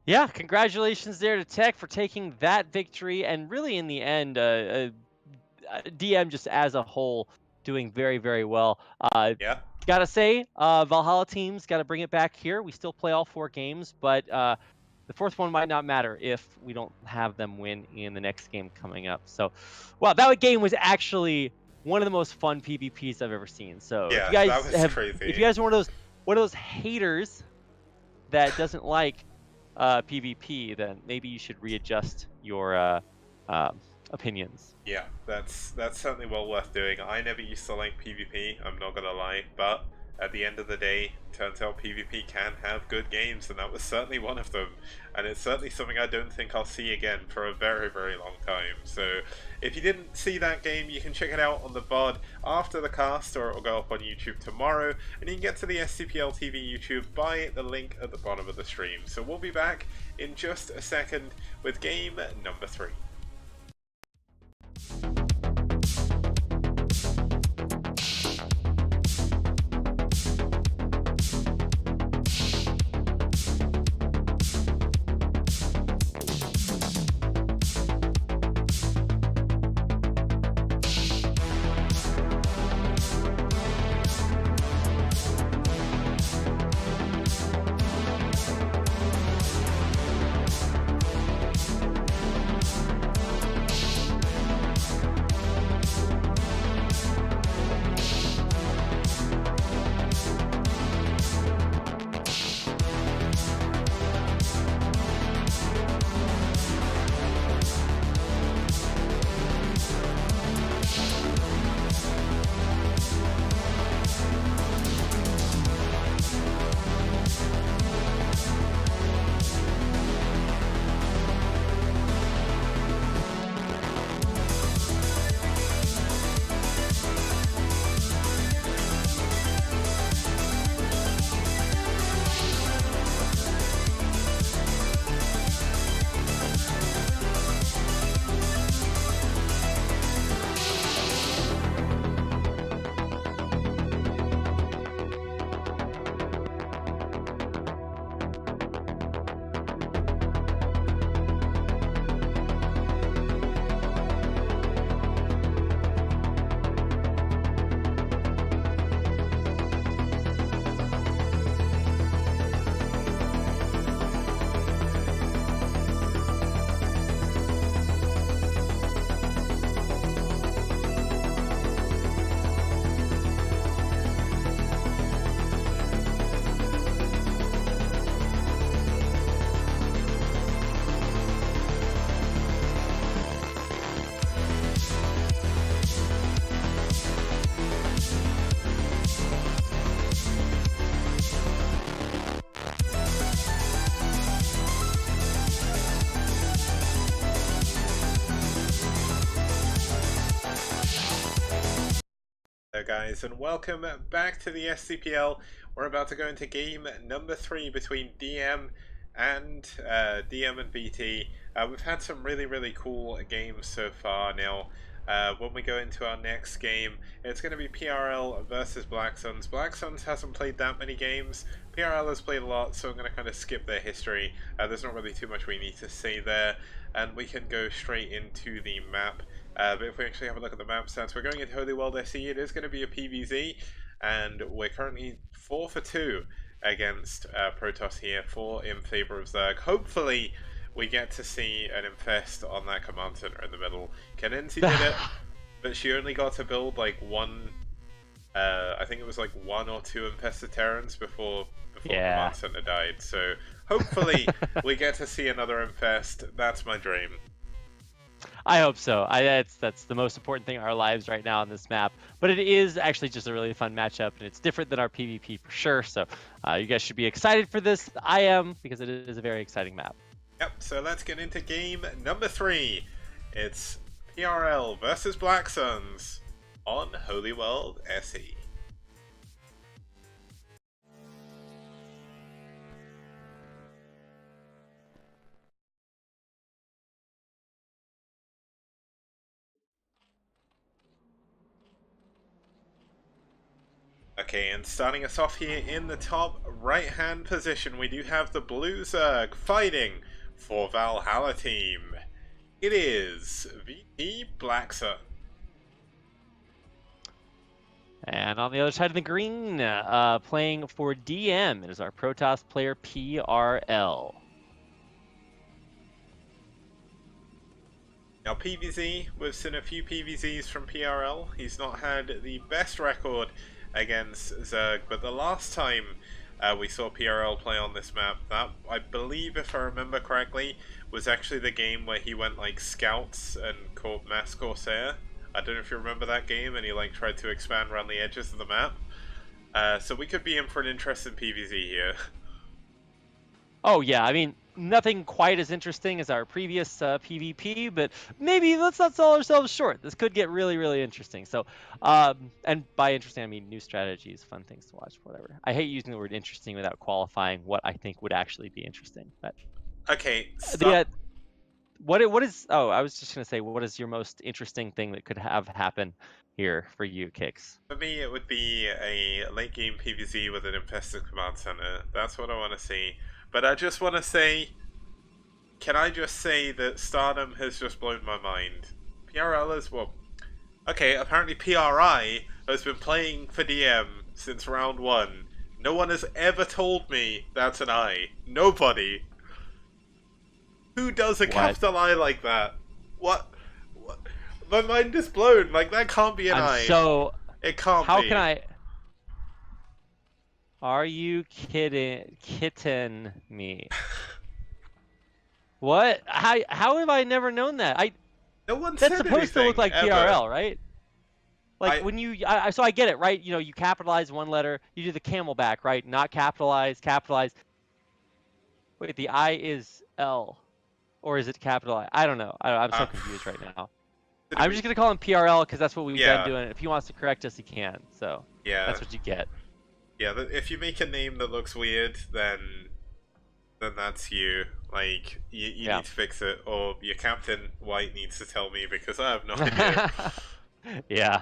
Yeah, congratulations there to Tech for taking that victory, and really in the end, DM just as a whole doing very, very well. Yeah. Gotta say, Valhalla teams gotta bring it back here. We still play all 4 games, but the fourth one might not matter if we don't have them win in the next game coming up. So, wow, that game was actually one of the most fun PvPs I've ever seen. So Yeah, that was crazy. if you guys are one of those haters that doesn't like PvP, then maybe you should readjust your opinions. Yeah, that's certainly well worth doing. I never used to like PvP, I'm not gonna lie, but at the end of the day, turns out PvP can have good games, and that was certainly one of them. And it's certainly something I don't think I'll see again for a very, very long time. So if you didn't see that game, you can check it out on the VOD after the cast, or it'll go up on YouTube tomorrow, and you can get to the SCPL TV YouTube by the link at the bottom of the stream. So we'll be back in just a second with game number 3. Guys, and welcome back to the SCPL. We're about to go into game number 3 between DM and BT. We've had some really cool games so far. Now, when we go into our next game, it's going to be PRL versus Black Suns. Black Suns hasn't played that many games. PRL has played a lot, so I'm going to kind of skip their history. There's not really too much we need to say there, and we can go straight into the map. But if we actually have a look at the map stats, we're going into Holy World SE. It is going to be a PvZ, and we're currently 4 for 2 against Protoss here, 4 in favor of Zerg. Hopefully, we get to see an Infest on that command center in the middle. Kenensi did it, but she only got to build like one, I think it was like 1 or 2 Infested Terrans before the command center died. So hopefully, we get to see another Infest. That's my dream. I hope so. That's the most important thing in our lives right now on this map. But it is actually just a really fun matchup, and it's different than our PvP for sure. So you guys should be excited for this. I am, because it is a very exciting map. Yep, so let's get into game number 3. It's PRL versus Black Suns on Holy World SE. Okay, and starting us off here in the top right-hand position, we do have the Blue Zerg fighting for Valhalla team. It is VT Black Sun. And on the other side of the green, playing for DM, it is our Protoss player PRL. Now PVZ, we've seen a few PVZs from PRL. He's not had the best record against Zerg, but the last time we saw PRL play on this map, that, I believe if I remember correctly, was actually the game where he went like scouts and caught Mass Corsair. I don't know if you remember that game, and he like tried to expand around the edges of the map. So we could be in for an interesting PVZ here. Oh yeah, I mean, nothing quite as interesting as our previous PvP, but maybe let's not sell ourselves short. This could get really, really interesting. So, and by interesting, I mean new strategies, fun things to watch, whatever. I hate using the word interesting without qualifying what I think would actually be interesting. But Okay, what is? Oh, I was just gonna say, what is your most interesting thing that could have happen here for you, Kicks? for me, it would be a late game PVZ with an infested command center. That's what I want to see. But I just want to say, can I just say that Stardom has just blown my mind? PRL is, well, okay, apparently PRI has been playing for DM since round 1. No one has ever told me that's an I. Nobody. Who does a capital I like that? What? My mind is blown. Like, that can't be an I. So, it can't be. How can I? Are you kitten me? What? How have I never known that? No one That's said supposed to look like ever. PRL, right? Like when you, so I get it, right? You know, you capitalize one letter, you do the camelback, right? Not capitalize, capitalize. Wait, the I is L, or is it capital I? I don't know. I'm so confused right now. I'm just gonna call him PRL because that's what we've been doing. If he wants to correct us, he can. So yeah, that's what you get. Yeah, if you make a name that looks weird, then that's you. Like, you need to fix it, or your Captain White needs to tell me, because I have no idea. Yeah.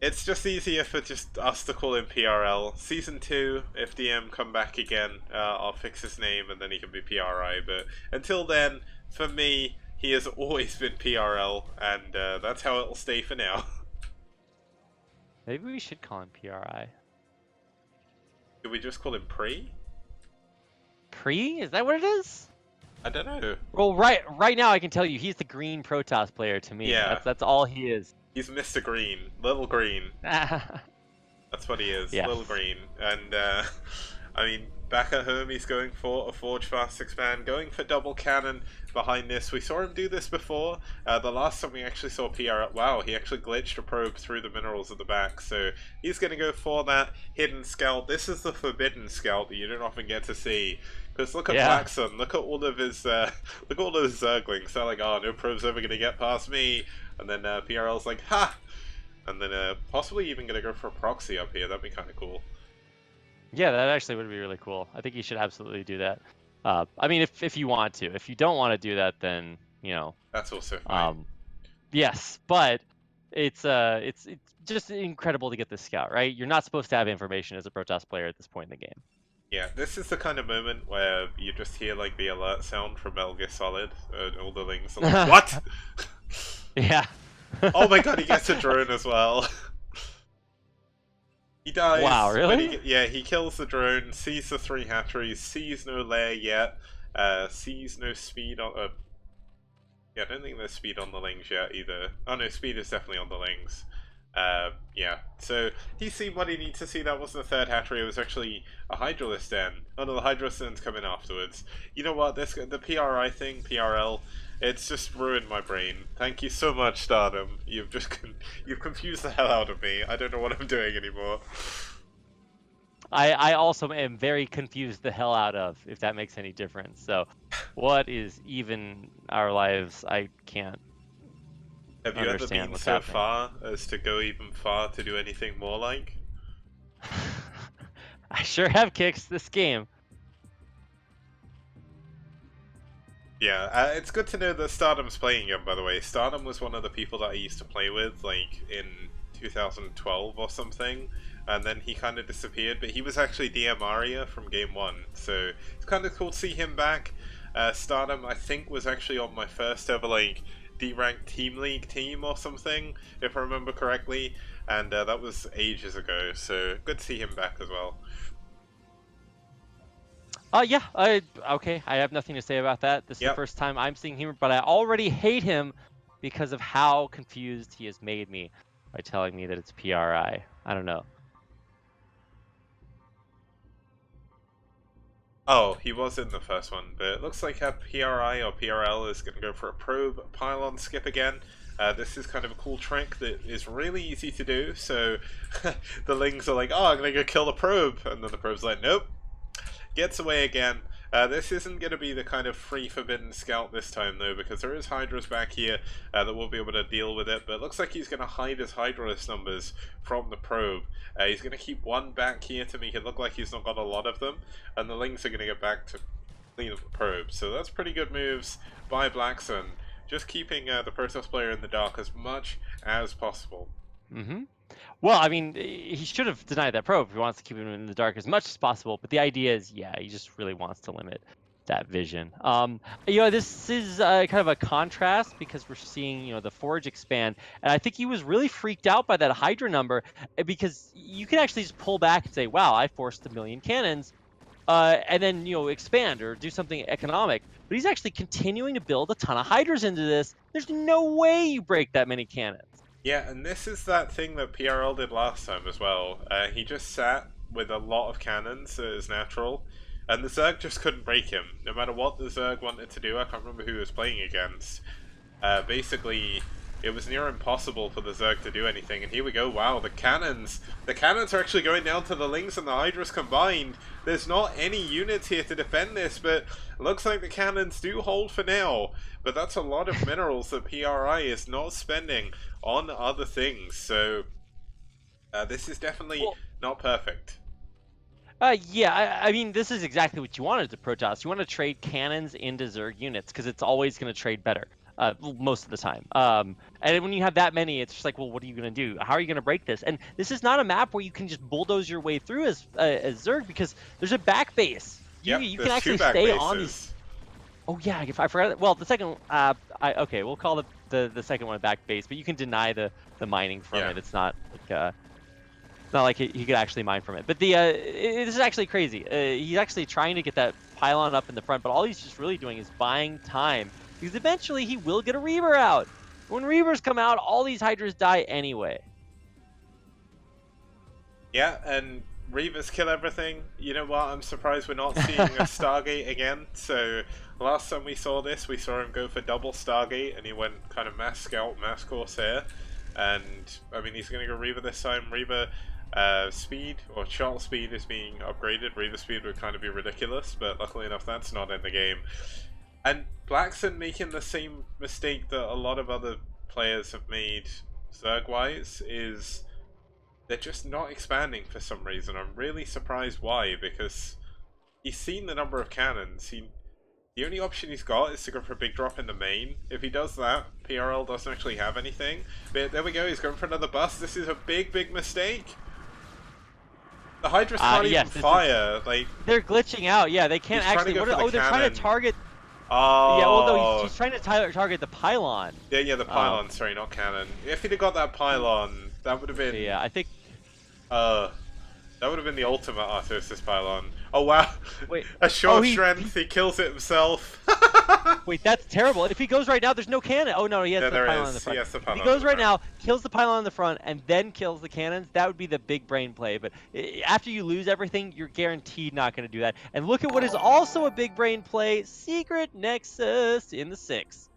It's just easier for just us to call him PRL. Season 2, if DM come back again, I'll fix his name and then he can be PRI, but until then, for me, he has always been PRL, and that's how it'll stay for now. Maybe we should call him PRI. Should we just call him Pre? Pre? Is that what it is? I don't know. Well, right now I can tell you he's the green Protoss player to me. Yeah. That's all he is. He's Mr. Green. Little Green. That's what he is. Yes. Little Green. And, I mean, back at home he's going for a Forge Fast Expand, going for double cannon behind this. We saw him do this before. The last time we actually saw PR, wow, he actually glitched a probe through the minerals at the back. So he's going to go for that hidden scout. This is the forbidden scout that you don't often get to see. Because look at Blacksun, look at all of his, look at all those Zerglings. They're like, oh, no probe's ever going to get past me. And then PRL's like, ha! And then possibly even going to go for a proxy up here. That'd be kind of cool. Yeah, that actually would be really cool. I think you should absolutely do that. I mean, if you want to. If you don't want to do that, then, you know. That's also fine. Yes, but it's just incredible to get this scout, right? You're not supposed to have information as a Protoss player at this point in the game. Yeah, this is the kind of moment where you just hear like the alert sound from Metal Gear Solid, and all the things are like, what? Yeah. Oh my god, he gets a drone as well. He dies. Wow, really? He kills the drone, sees the 3 hatcheries, sees no lair yet, sees no speed on... yeah, I don't think there's speed on the Lings yet either. Oh no, speed is definitely on the Lings. Yeah, so he's seen what he needs to see. That wasn't a 3rd hatchery, it was actually a Hydralisk Den. Oh no, the Hydralisk Den's coming afterwards. You know what, the PRI thing, PRL, it's just ruined my brain. Thank you so much, Stardom. You've confused the hell out of me. I don't know what I'm doing anymore. I also am very confused the hell out of, if that makes any difference. So, what is even our lives? I can't. Have you ever been so far as to go even far to do anything more like? I sure have Kicks this game. Yeah, it's good to know that Stardom's playing him, by the way. Stardom was one of the people that I used to play with, like, in 2012 or something, and then he kind of disappeared, but he was actually DM Aria from Game 1, so it's kind of cool to see him back. Stardom, I think, was actually on my first ever, like, D-Rank Team League team or something, if I remember correctly, and that was ages ago, so good to see him back as well. Yeah, okay, I have nothing to say about that. This is the first time I'm seeing him, but I already hate him because of how confused he has made me by telling me that it's PRI. I don't know. Oh, he was in the first one, but it looks like a PRI or PRL is going to go for a probe pylon skip again. This is kind of a cool trick that is really easy to do, so the Lings are like, oh, I'm going to go kill the probe, and then the probe's like, nope, gets away again. This isn't going to be the kind of free forbidden scout this time though, because there is Hydras back here that will be able to deal with it, but it looks like he's going to hide his Hydras numbers from the probe. He's going to keep one back here to make it look like he's not got a lot of them, and the Lings are going to get back to clean up the probe. So that's pretty good moves by Blackson, just keeping the Protoss player in the dark as much as possible. Mm-hmm. Well, I mean, he should have denied that probe if he wants to keep him in the dark as much as possible. But the idea is, yeah, he just really wants to limit that vision. This is kind of a contrast because we're seeing, the Forge expand. And I think he was really freaked out by that Hydra number because you can actually just pull back and say, wow, I forced 1 million cannons. And then, expand or do something economic. But he's actually continuing to build a ton of Hydras into this. There's no way you break that many cannons. Yeah, and this is that thing that PRL did last time as well. He just sat with a lot of cannons as natural, and the Zerg just couldn't break him. No matter what the Zerg wanted to do, I can't remember who he was playing against. Basically, it was near impossible for the Zerg to do anything, and here we go, wow, the cannons are actually going down to the Lings and the Hydras combined. There's not any units here to defend this, but it looks like the cannons do hold for now. But that's a lot of minerals that PRI is not spending on other things, so this is definitely not perfect. Yeah, I mean, this is exactly what you wanted to Protoss. You want to trade cannons into Zerg units because it's always going to trade better. Most of the time. And when you have that many, it's just like, well, what are you going to do? How are you going to break this? And this is not a map where you can just bulldoze your way through as Zerg because there's a back base. You can actually stay on these. Oh yeah, if I forgot. Well, the second, okay, we'll call the second one a back base, but you can deny the mining from it. It's not like he could actually mine from it. But this is actually crazy. He's actually trying to get that pylon up in the front, but all he's just really doing is buying time. Because eventually he will get a Reaver out. When Reavers come out, all these Hydras die anyway. Yeah, and Reavers kill everything. You know what? I'm surprised we're not seeing a Stargate again. So last time we saw this, we saw him go for double Stargate, and he went kind of mass scout, mass Corsair. And I mean, he's going to go Reaver this time. Reaver speed or shuttle speed is being upgraded. Reaver speed would kind of be ridiculous, but luckily enough, that's not in the game. And Blackson making the same mistake that a lot of other players have made Zerg-wise is they're just not expanding for some reason. I'm really surprised why, because he's seen the number of cannons. The only option he's got is to go for a big drop in the main. If he does that, PRL doesn't actually have anything. But there we go, he's going for another bust. This is a big mistake. The Hydras can't even fire. Like, they're glitching out. Yeah, they can't actually. They're trying to target. Oh. Yeah, well, no, he's trying to target the pylon. Yeah, the pylon. Sorry, not cannon. If he'd have got that pylon, that would have been. Yeah, I think. That would have been the ultimate Arthur's pylon. Oh wow! Wait. A short strength. He kills it himself. Wait, that's terrible. If he goes right now, there's no cannon. Oh no, he has the pylon in the front. If he goes right now, kills the pylon in the front, and then kills the cannons, that would be the big brain play. But after you lose everything, you're guaranteed not going to do that. And look at what is also a big brain play: Secret Nexus in the 6.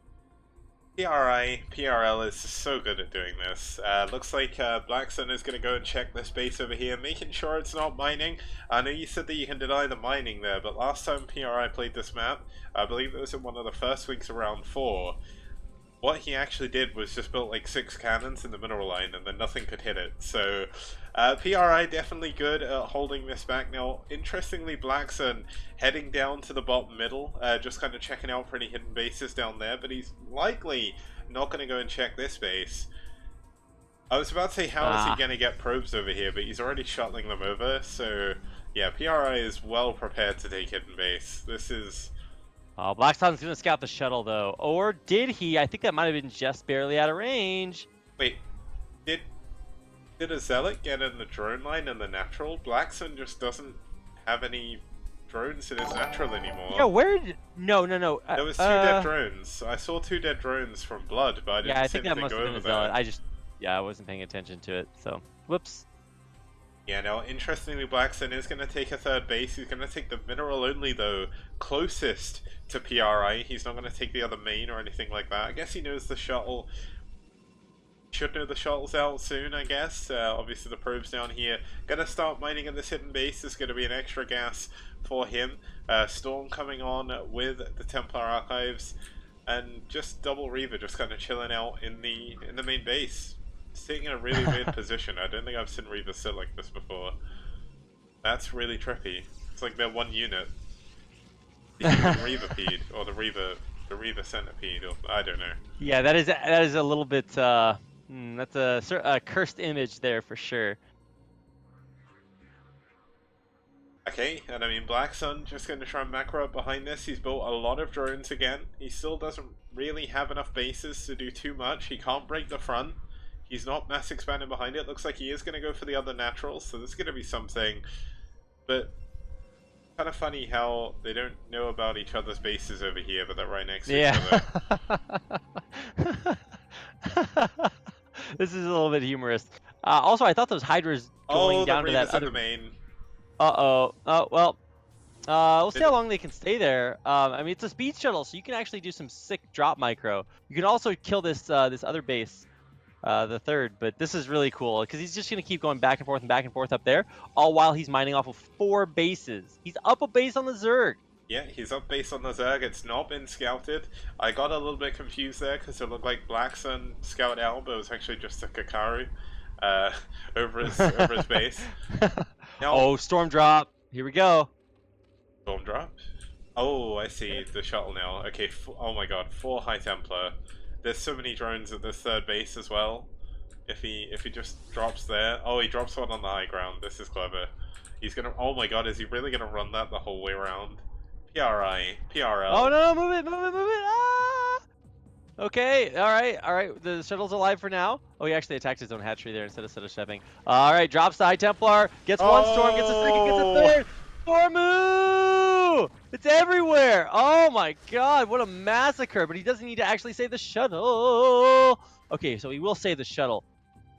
PRL is so good at doing this. Looks like Blackson is going to go and check this base over here, making sure it's not mining. I know you said that you can deny the mining there, but last time PRI played this map, I believe it was in one of the first weeks of round 4, what he actually did was just built like 6 cannons in the mineral line and then nothing could hit it. So PRI definitely good at holding this back. Now, interestingly, Blackson heading down to the bottom middle, just kind of checking out for any hidden bases down there, but he's likely not going to go and check this base. I was about to say, how is he going to get probes over here, but he's already shuttling them over, so yeah, PRI is well prepared to take hidden base. This is... Oh, Blackson's going to scout the shuttle, though. Or did he? I think that might have been just barely out of range. Wait, did a Zealot get in the drone line in the natural? Blackson just doesn't have any drones in his natural anymore. Yeah, where did... No. There was 2 dead drones. I saw 2 dead drones from Blood, but I didn't yeah, I see think that anything must go have been over a Zealot. there. Yeah, I wasn't paying attention to it, so... Whoops. Yeah, now, interestingly, Blackson is going to take a 3rd base. He's going to take the mineral only, though, closest to PRI. He's not going to take the other main or anything like that. I guess he knows the shuttle... Should know the shuttle's out soon, I guess. Obviously, the probe's down here. Gonna start mining at this hidden base. There's gonna be an extra gas for him. Storm coming on with the Templar Archives, and just Double Reaver just kind of chilling out in the main base, sitting in a really weird position. I don't think I've seen Reaver sit like this before. That's really trippy. It's like they're one unit. The human Reaverpede, or the Reaver Centipede, or I don't know. Yeah, that is a little bit. That's a cursed image there for sure. Okay, and I mean, Black Sun just going to try and macro up behind this. He's built a lot of drones again. He still doesn't really have enough bases to do too much. He can't break the front. He's not mass expanding behind it. Looks like he is going to go for the other naturals, so this is going to be something. But kind of funny how they don't know about each other's bases over here, but they're right next to each other. This is a little bit humorous. Also, I thought those Hydras going down to that other main. Oh, well. We'll see how long they can stay there. I mean, it's a speed shuttle, so you can actually do some sick drop micro. You can also kill this this other base, the 3rd. But this is really cool because he's just gonna keep going back and forth up there, all while he's mining off of 4 bases. He's up a base on the Zerg. Yeah, he's up base on the Zerg. It's not been scouted. I got a little bit confused there because it looked like Black Sun scout out, but it was actually just a Kakaru over his base. Now, oh, storm drop. Here we go. Storm drop? Oh, I see the shuttle now. Okay, oh my god, 4 High Templar. There's so many drones at this 3rd base as well. If he just drops there. Oh, he drops one on the high ground. This is clever. He's gonna... Oh my god, is he really gonna run that the whole way around? PRI, PRL. Oh no, move it! Ah! Okay, alright. The shuttle's alive for now. Oh, he actually attacked his own hatchery there instead of stepping. Alright, drops the High Templar, gets one storm, gets a 2nd, gets a 3rd. Stormu! It's everywhere! Oh my god, what a massacre! But he doesn't need to actually save the shuttle. Okay, so he will save the shuttle.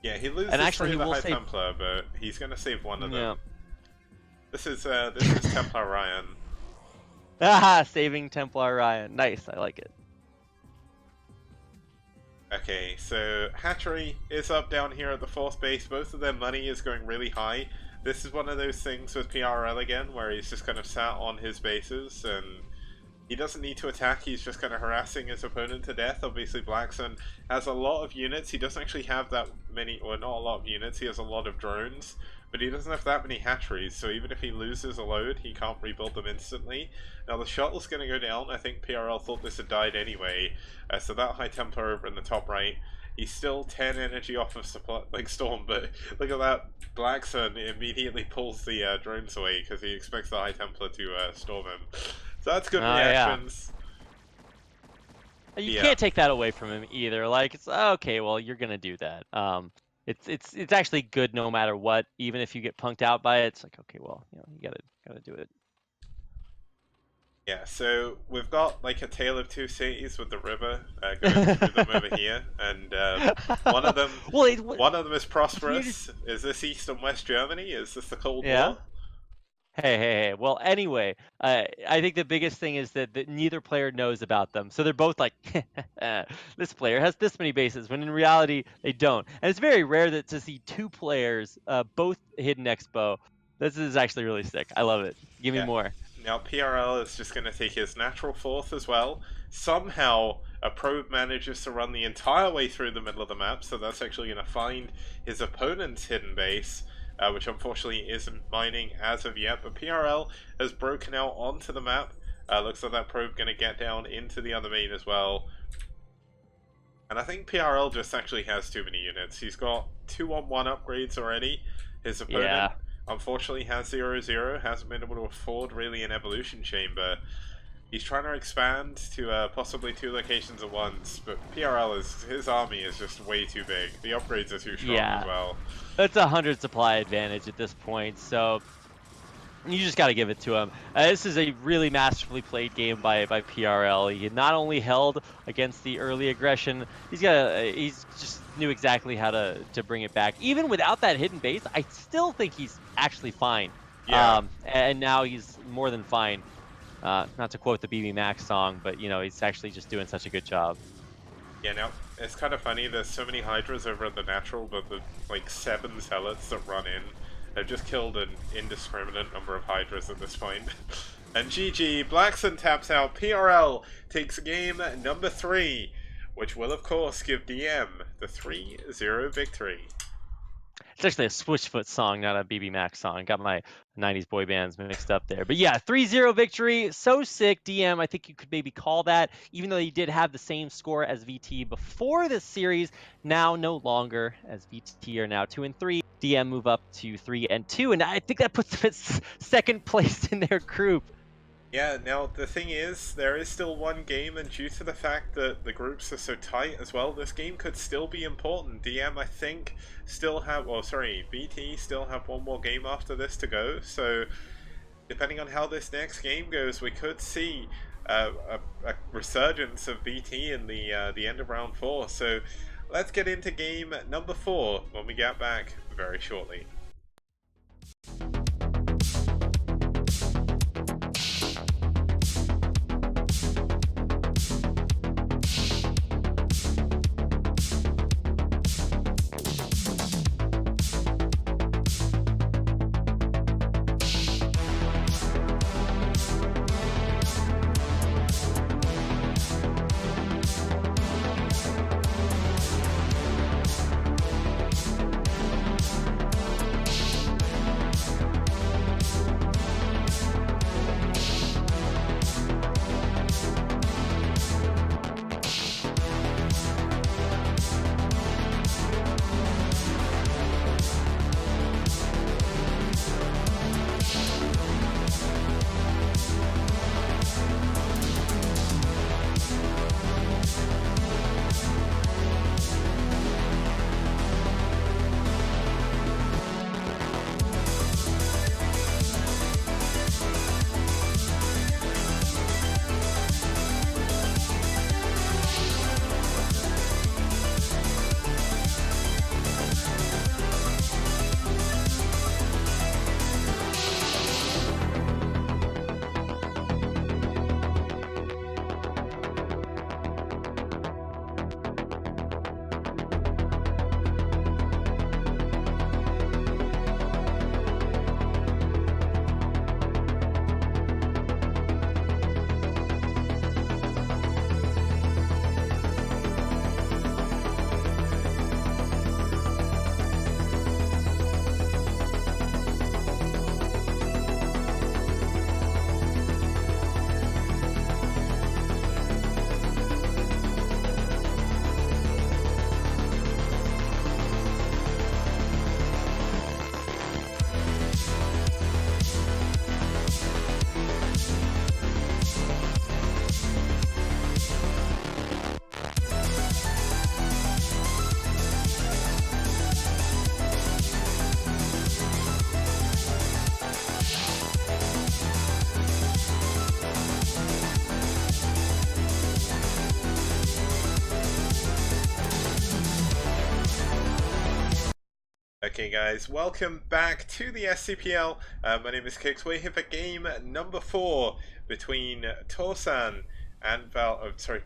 Yeah, he loses and actually, 3 of the High save... Templar, but he's gonna save 1 of them. Yeah. This is Templar Ryan. Ah, saving Templar Ryan. Nice, I like it. Okay, so Hatchery is up down here at the 4th base. Both of their money is going really high. This is one of those things with PRL again, where he's just kind of sat on his bases, and he doesn't need to attack, he's just kind of harassing his opponent to death. Obviously, Blackson has a lot of units. He doesn't actually have that many, or not a lot of units, he has a lot of drones. But he doesn't have that many hatcheries, so even if he loses a load, he can't rebuild them instantly. Now the shuttle's going to go down. I think PRL thought this had died anyway. So that High Templar over in the top right, he's still 10 energy off of supply, like Storm, but look at that. Blackson immediately pulls the drones away because he expects the High Templar to storm him. So that's good reactions. You can't take that away from him either. Like, it's okay, well, you're going to do that. It's actually good no matter what. Even if you get punked out by it, it's like, okay, well, you know, you gotta do it. Yeah, so we've got like a tale of 2 cities with the river going through them over here, and one of them, one of them is prosperous. Is this East and West Germany? Is this the Cold War? Hey. Well, anyway, I think the biggest thing is that neither player knows about them. So they're both like, this player has this many bases, when in reality, they don't. And it's very rare to see 2 players, both Hidden Expo. This is actually really sick. I love it. Give me more. Now, PRL is just going to take his natural 4th as well. Somehow, a probe manages to run the entire way through the middle of the map, so that's actually going to find his opponent's hidden base. Which unfortunately isn't mining as of yet, but PRL has broken out onto the map. Looks like that probe going to get down into the other main as well. And I think PRL just actually has too many units. He's got 2-on-1 upgrades already. His opponent unfortunately has 0-0, hasn't been able to afford really an evolution chamber. He's trying to expand to possibly 2 locations at once, but his army is just way too big. The upgrades are too strong as well. That's a 100 supply advantage at this point, so You just got to give it to him. This is a really masterfully played game by PRL. He not only held against the early aggression, he's just knew exactly how to bring it back. Even without that hidden base, I still think he's actually fine. Yeah. And now he's more than fine. Not to quote the BB Max song, but he's actually just doing such a good job. Yeah, now, it's kind of funny, there's so many Hydras over at the natural, but the, like, 7 Zealots that run in have just killed an indiscriminate number of Hydras at this point. And GG, Blackson taps out, PRL takes game number 3, which will of course give DM the 3-0 victory. It's actually a Switchfoot song, not a BB Max song. Got my 90s boy bands mixed up there. But yeah, 3-0 victory. So sick, DM. I think you could maybe call that, even though he did have the same score as VT before this series. Now no longer, as VT are now 2-3. DM move up to 3-2, and I think that puts them at second place in their group. Yeah, now the thing is, there is still one game, and due to the fact that the groups are so tight as well, this game could still be important. DM, I think, still have, well, sorry, VT still have one more game after this to go, so depending on how this next game goes, we could see a resurgence of VT in the end of round 4. So let's get into game number 4 when we get back very shortly. Okay guys, welcome back to the SCPL. My name is Kix. We're here for game number 4 between Torsan and Torsan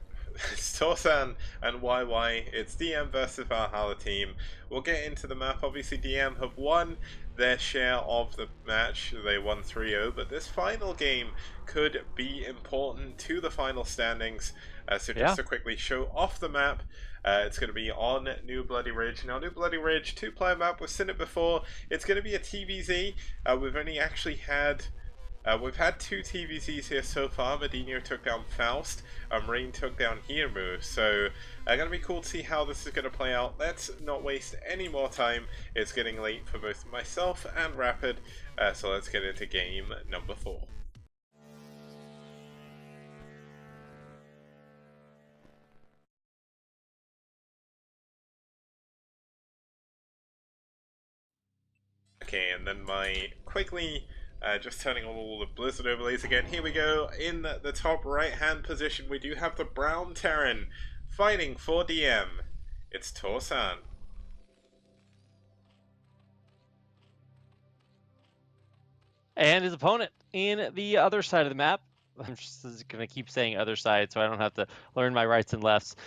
and YY. It's DM versus Valhalla team. We'll get into the map. Obviously DM have won their share of the match. They won 3-0, but this final game could be important to the final standings. So just to quickly show off the map, it's going to be on New Bloody Ridge. Now, New Bloody Ridge, 2-player map, we've seen it before. It's going to be a TVZ. We've only actually had... we've had 2 TVZs here so far. Medina took down Faust. Marine took down Hirmu. So, going to be cool to see how this is going to play out. Let's not waste any more time. It's getting late for both myself and Rapid. So let's get into game number 4. Okay, and then quickly Just turning on all the Blizzard overlays again. Here we go. In the top right-hand position, we do have the Brown Terran fighting for DM. It's Torsan. And his opponent in the other side of the map, I'm just going to keep saying other side so I don't have to learn my rights and lefts,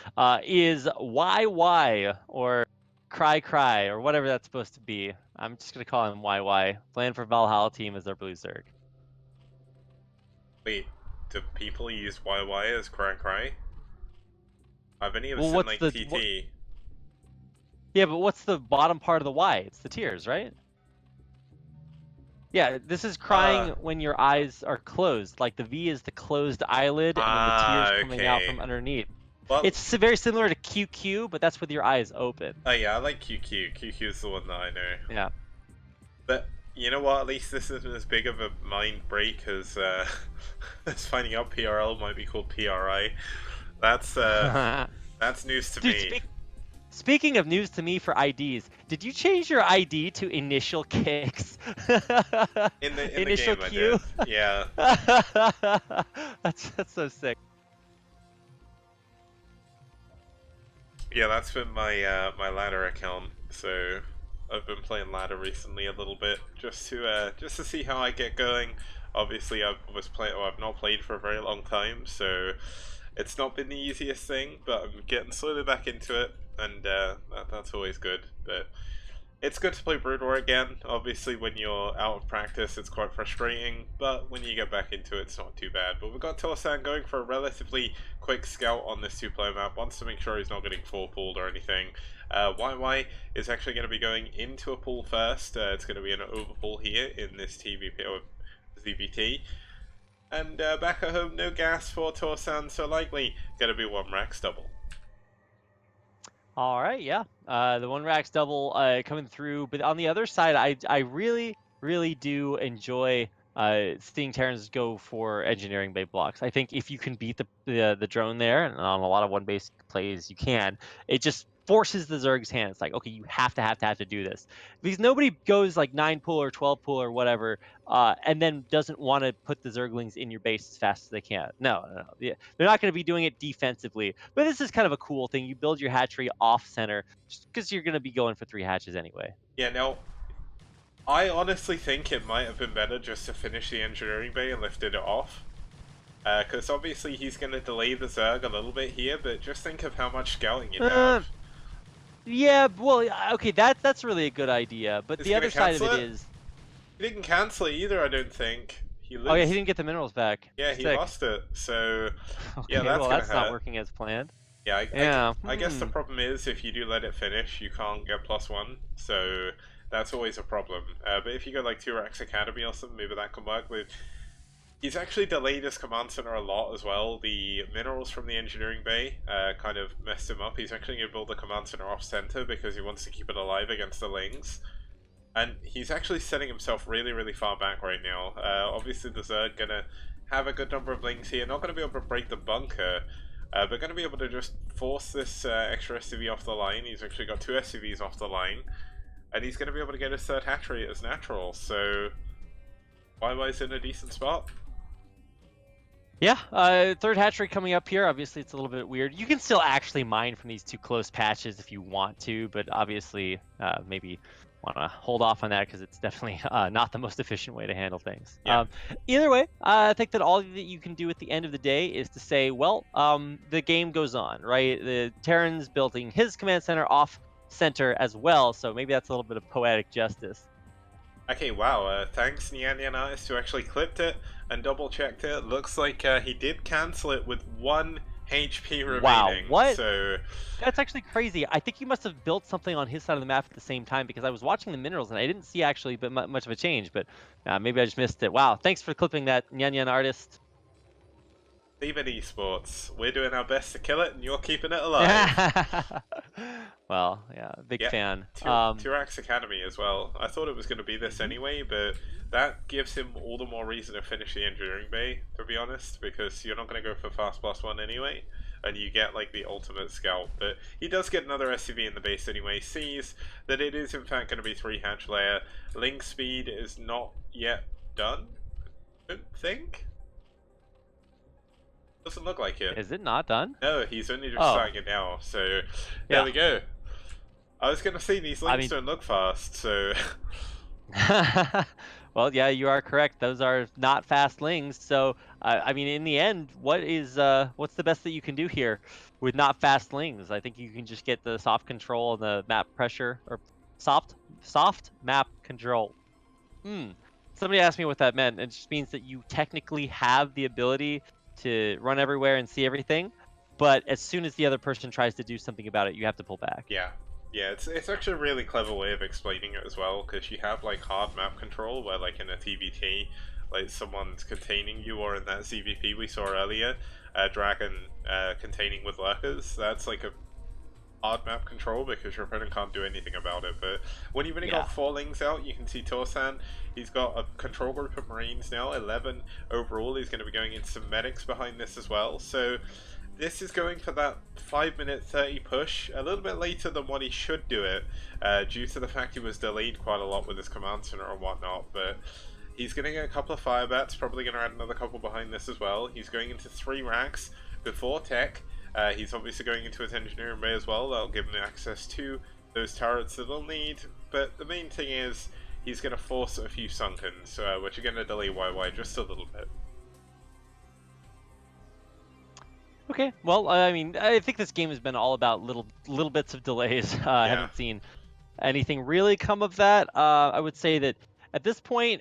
is YY, or Cry Cry, or whatever that's supposed to be. I'm just going to call him YY. Playing for Valhalla team as their blue Zerg. Wait, do people use YY as Cry Cry? I've only ever seen what's like the- TT. Yeah, but what's the bottom part of the Y? It's the tears, right? Yeah, this is crying when your eyes are closed. Like the V is the closed eyelid, and then the tears coming out from underneath. Well, It's very similar to QQ, but that's with your eyes open. oh yeah, I like QQ. QQ is the one that I know. Yeah. But you know what? At least this isn't as big of a mind break as as finding out PRL might be called PRI. That's news to Dude, me. Speaking of news to me for IDs, did you change your ID to initial kicks? In the initial game, Q? I did. Yeah. that's so sick. Yeah, that's been my my ladder account. So I've been playing ladder recently a little bit just to see how I get going. Obviously, I've not played for a very long time, so it's not been the easiest thing. But I'm getting slowly back into it, and that's always good. But it's good to play Brood War again. Obviously, when you're out of practice, it's quite frustrating, but when you get back into it, it's not too bad. But we've got Torsan going for a relatively quick scout on this two-player map. Wants to make sure he's not getting four-pulled or anything. YY is actually going to be going into a pool first. It's going to be an overpull here in this TVP or ZBT. And back at home, no gas for Torsan, so likely going to be one Rax double. All right, yeah. The one Rax double coming through, but on the other side, I really do enjoy seeing Terrans go for engineering bay blocks. I think if you can beat the drone there, and on a lot of one base plays you can, it just forces the Zerg's hand. It's like, okay, you have to do this, because nobody goes like 9 pull or 12 pull or whatever, and then doesn't want to put the Zerglings in your base as fast as they can. No. Yeah, they're not going to be doing it defensively, but this is kind of a cool thing. You build your hatchery off center just because you're going to be going for 3 hatches anyway. Yeah, no. I honestly think it might have been better just to finish the engineering bay and lifted it off. Because obviously he's going to delay the Zerg a little bit here, but just think of how much scouting you have. Yeah, well, okay, that's really a good idea, but the other side of it is... He didn't cancel it either, I don't think. Oh yeah, he didn't get the minerals back. Yeah, he lost it, so... Okay, yeah, that's not working as planned. Yeah, I guess the problem is, if you do let it finish, you can't get +1, so that's always a problem. But if you go like 2 Rax Academy or something, maybe that can work with... He's actually delayed his command center a lot as well. The minerals from the engineering bay kind of messed him up. He's actually going to build the command center off center because he wants to keep it alive against the Lings. And he's actually setting himself really far back right now. Obviously the Zerg going to have a good number of Lings here. Not going to be able to break the bunker, but going to be able to just force this extra SCV off the line. He's actually got 2 SCVs off the line. And he's going to be able to get his 3rd hatchery as natural. So YY's in a decent spot. Yeah, 3rd hatchery coming up here. Obviously, it's a little bit weird. You can still actually mine from these 2 close patches if you want to, but obviously, maybe want to hold off on that because it's definitely not the most efficient way to handle things. Yeah. Either way, I think that all that you can do at the end of the day is to say, well, the game goes on, right? The Terran's building his command center off center as well, so maybe that's a little bit of poetic justice. Okay, wow, thanks Nyan Artist who actually clipped it and double checked it. Looks like he did cancel it with 1 HP remaining. Wow, what? So that's actually crazy. I think you must have built something on his side of the map at the same time, because I was watching the minerals and I didn't see actually much of a change, but maybe I just missed it. Wow, thanks for clipping that, Nyan Artist. Leave it esports. We're doing our best to kill it and you're keeping it alive. Well, yeah, big fan. 2 Rax Academy as well. I thought it was going to be this anyway, but that gives him all the more reason to finish the engineering bay, to be honest, because you're not going to go for fast +1 anyway, and you get like the ultimate scout. But he does get another SCV in the base anyway, sees that it is in fact going to be 3 hatch layer. Link speed is not yet done? I don't think. Doesn't look like it. Is it not done? No, he's only just Oh. starting it now, so there Yeah. we go. I was gonna say these links mean- don't look fast, so Well, yeah, you are correct. Those are not fast lings. So, I mean, in the end, what's the best that you can do here with not fast lings? I think you can just get the soft control and the map pressure, or soft map control. Somebody asked me what that meant. It just means that you technically have the ability to run everywhere and see everything, but as soon as the other person tries to do something about it, you have to pull back. yeah. Yeah, it's actually a really clever way of explaining it as well, because you have like hard map control, where like in a TVT, like someone's containing you, or in that CVP we saw earlier, Dragon containing with lurkers. That's like a hard map control because your opponent can't do anything about it. But when you've only got 4 lings out, you can see Torsan, he's got a control group of Marines now, 11 overall. He's going to be going into some medics behind this as well. So this is going for that 5-minute 30 push, a little bit later than what he should do it, due to the fact he was delayed quite a lot with his command center and whatnot. But he's going to get a couple of fire bats, probably going to add another couple behind this as well. He's going into 3 racks before tech. He's obviously going into his engineering bay as well. That'll give him access to those turrets that he'll need. But the main thing is he's going to force a few sunkens, which are going to delay YY just a little bit. Okay, well, I mean, I think this game has been all about little bits of delays. I haven't seen anything really come of that. I would say that at this point,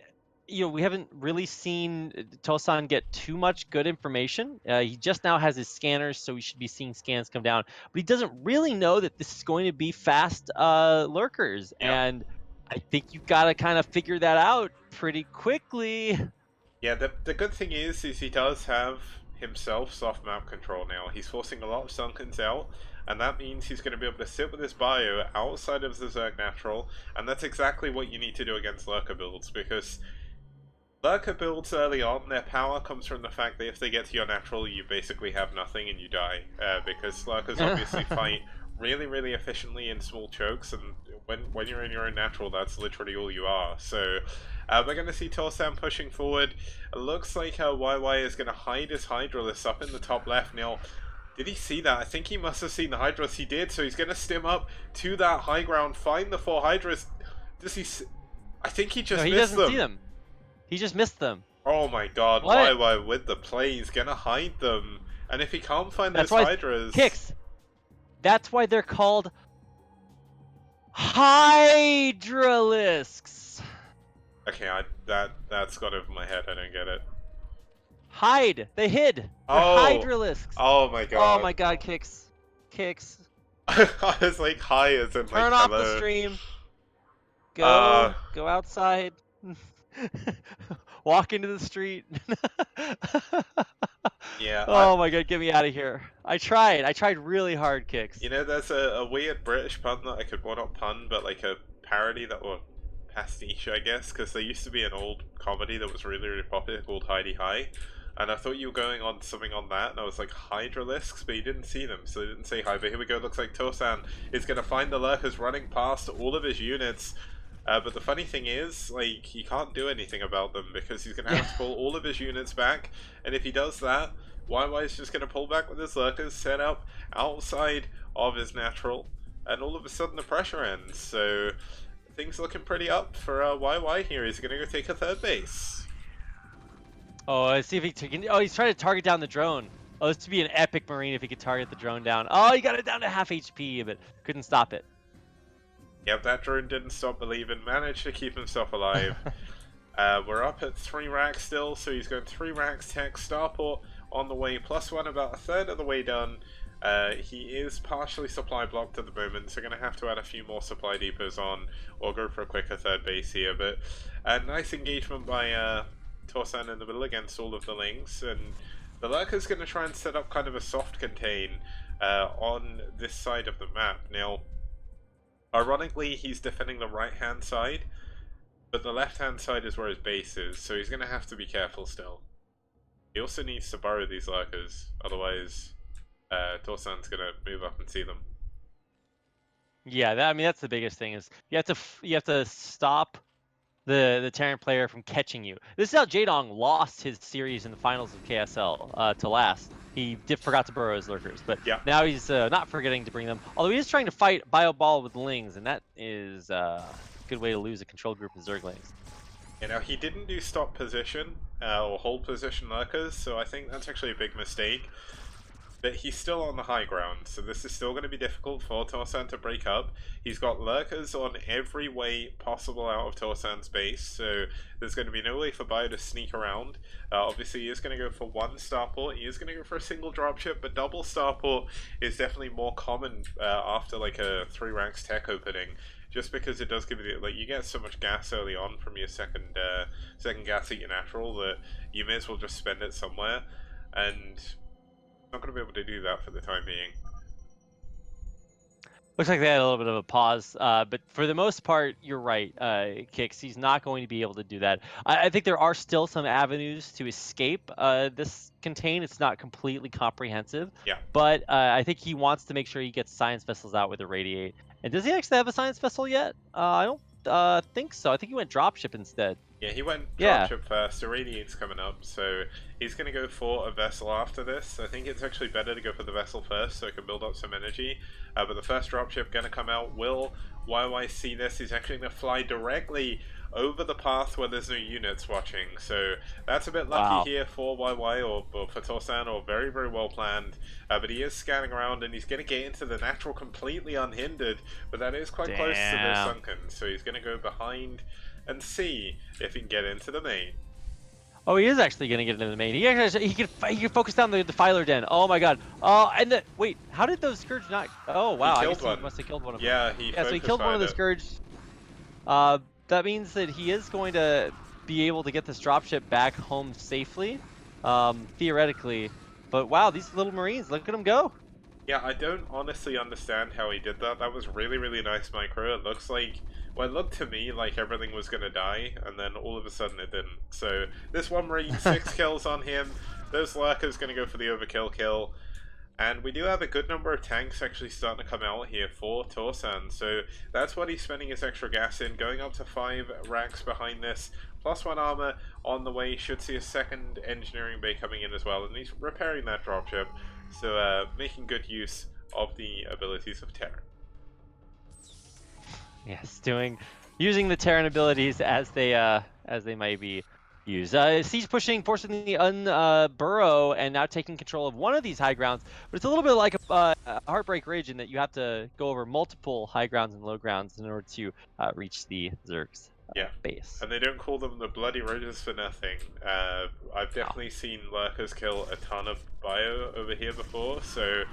we haven't really seen Tosan get too much good information. He just now has his scanners, so we should be seeing scans come down. But he doesn't really know that this is going to be fast lurkers, and I think you've got to kind of figure that out pretty quickly. Yeah, the good thing is he does have himself soft map control now. He's forcing a lot of sunkens out, and that means he's going to be able to sit with his bio outside of the Zerg Natural, and that's exactly what you need to do against lurker builds, because lurker builds early on, their power comes from the fact that if they get to your natural, you basically have nothing and you die, because lurkers obviously fight really efficiently in small chokes, and when you're in your own natural, that's literally all you are. So we're going to see Torsan pushing forward. It looks like YY is going to hide his Hydralisk up in the top left. Now, did he see that? I think he must have seen the Hydralisk. He did, so he's going to stim up to that high ground, find the 4 Hydras. Does he I think he just missed them. He doesn't see them. He just missed them. Oh my god, YY with the play, he's going to hide them. And if he can't find those Hydras... Kicks. That's why they're called Hydralisks. Okay, that's got over my head. I don't get it. Hide. They hid. They're Hydralisks. Oh my god. Oh my god, Kicks. I was like, hi as in like, turn off the stream. Go outside. Walk into the street. Yeah. Oh my god, get me out of here. I tried really hard, Kicks. You know, there's a weird British pun that I could, well, not pun, but like a parody that were pastiche, I guess, because there used to be an old comedy that was really popular called Heidi High, and I thought you were going on something on that, and I was like, Hydralisks, but you didn't see them, so they didn't say hi. But here we go, looks like Torsan is going to find the lurkers running past all of his units. But the funny thing is, like, he can't do anything about them because he's going to have to pull all of his units back, and if he does that, YY is just going to pull back with his lurkers, set up outside of his natural, and all of a sudden the pressure ends. So things looking pretty up for YY here. He's going to go take a 3rd base. Oh, let's see if he can. Oh, he's trying to target down the drone. Oh, this would be an epic Marine if he could target the drone down. Oh, he got it down to half HP, but couldn't stop it. Yep, that drone didn't stop believing. Managed to keep himself alive. We're up at 3 racks still, so he's going 3 racks, tech, starport on the way, +1, about a third of the way done. He is partially supply blocked at the moment, so going to have to add a few more supply depots on, or go for a quicker 3rd base here. But nice engagement by Torsan in the middle against all of the lings, and the lurker's going to try and set up kind of a soft contain on this side of the map. Now, ironically, he's defending the right-hand side, but the left-hand side is where his base is, so he's going to have to be careful still. He also needs to burrow these lurkers, otherwise Torsan's going to move up and see them. Yeah, I mean that's the biggest thing is you have to stop the Terran player from catching you. This is how Jaedong lost his series in the finals of KSL to last. He forgot to burrow his lurkers, but Yeah. now he's not forgetting to bring them. Although he is trying to fight Bio Ball with Lings, and that is a good way to lose a control group of Zerglings. You know, he didn't do stop position or hold position lurkers, so I think that's actually a big mistake. But he's still on the high ground, so this is still going to be difficult for Torsan to break up. He's got lurkers on every way possible out of Torsan's base, so there's going to be no way for Bio to sneak around. Obviously, he is going to go for one starport, he is going to go for a single dropship, but double starport is definitely more common after like a 3 ranks tech opening. Just because it does give you, like, you get so much gas early on from your second gas at your natural that you may as well just spend it somewhere, and not going to be able to do that for the time being. Looks like they had a little bit of a pause, but for the most part, you're right, Kix. He's not going to be able to do that. I think there are still some avenues to escape this contain. It's not completely comprehensive. Yeah. But I think he wants to make sure he gets science vessels out with a radiate. And does he actually have a science vessel yet? I don't think so. I think he went dropship instead. Yeah, he went dropship first. Irradiate's coming up, so he's going to go for a vessel after this. I think it's actually better to go for the vessel first so he can build up some energy. But the first dropship going to come out. Will YY see this? He's actually going to fly directly over the path where there's no units watching. So that's a bit lucky here for YY or for Torsan, or very, very well planned. But he is scanning around and he's going to get into the natural completely unhindered. But that is quite close to the sunken. So he's going to go behind and see if he can get into the main. Oh, he is actually going to get into the main. He can focus down the Defiler Den. Oh my god. Oh, and wait, how did those Scourge not? Oh wow, I guess he must have killed one of them. Yeah, so he killed one of the Scourge. That means that he is going to be able to get this dropship back home safely, theoretically. But wow, these little Marines, look at them go. Yeah, I don't honestly understand how he did that. That was really, really nice micro. It looks like, well, it looked to me like everything was going to die, and then all of a sudden it didn't. So this one Marine, 6 kills on him. Those lurkers going to go for the overkill kill. And we do have a good number of tanks actually starting to come out here for Torsan. So that's what he's spending his extra gas in, going up to 5 racks behind this. +1 armor on the way. Should see a second engineering bay coming in as well. And he's repairing that dropship. So making good use of the abilities of Terran. Yes, using the Terran abilities as they might be used. Siege pushing, forcing the unburrow, and now taking control of one of these high grounds. But it's a little bit like a Heartbreak Ridge in that you have to go over multiple high grounds and low grounds in order to reach the Zerg's base. And they don't call them the Bloody Ridges for nothing. I've definitely seen lurkers kill a ton of bio over here before, so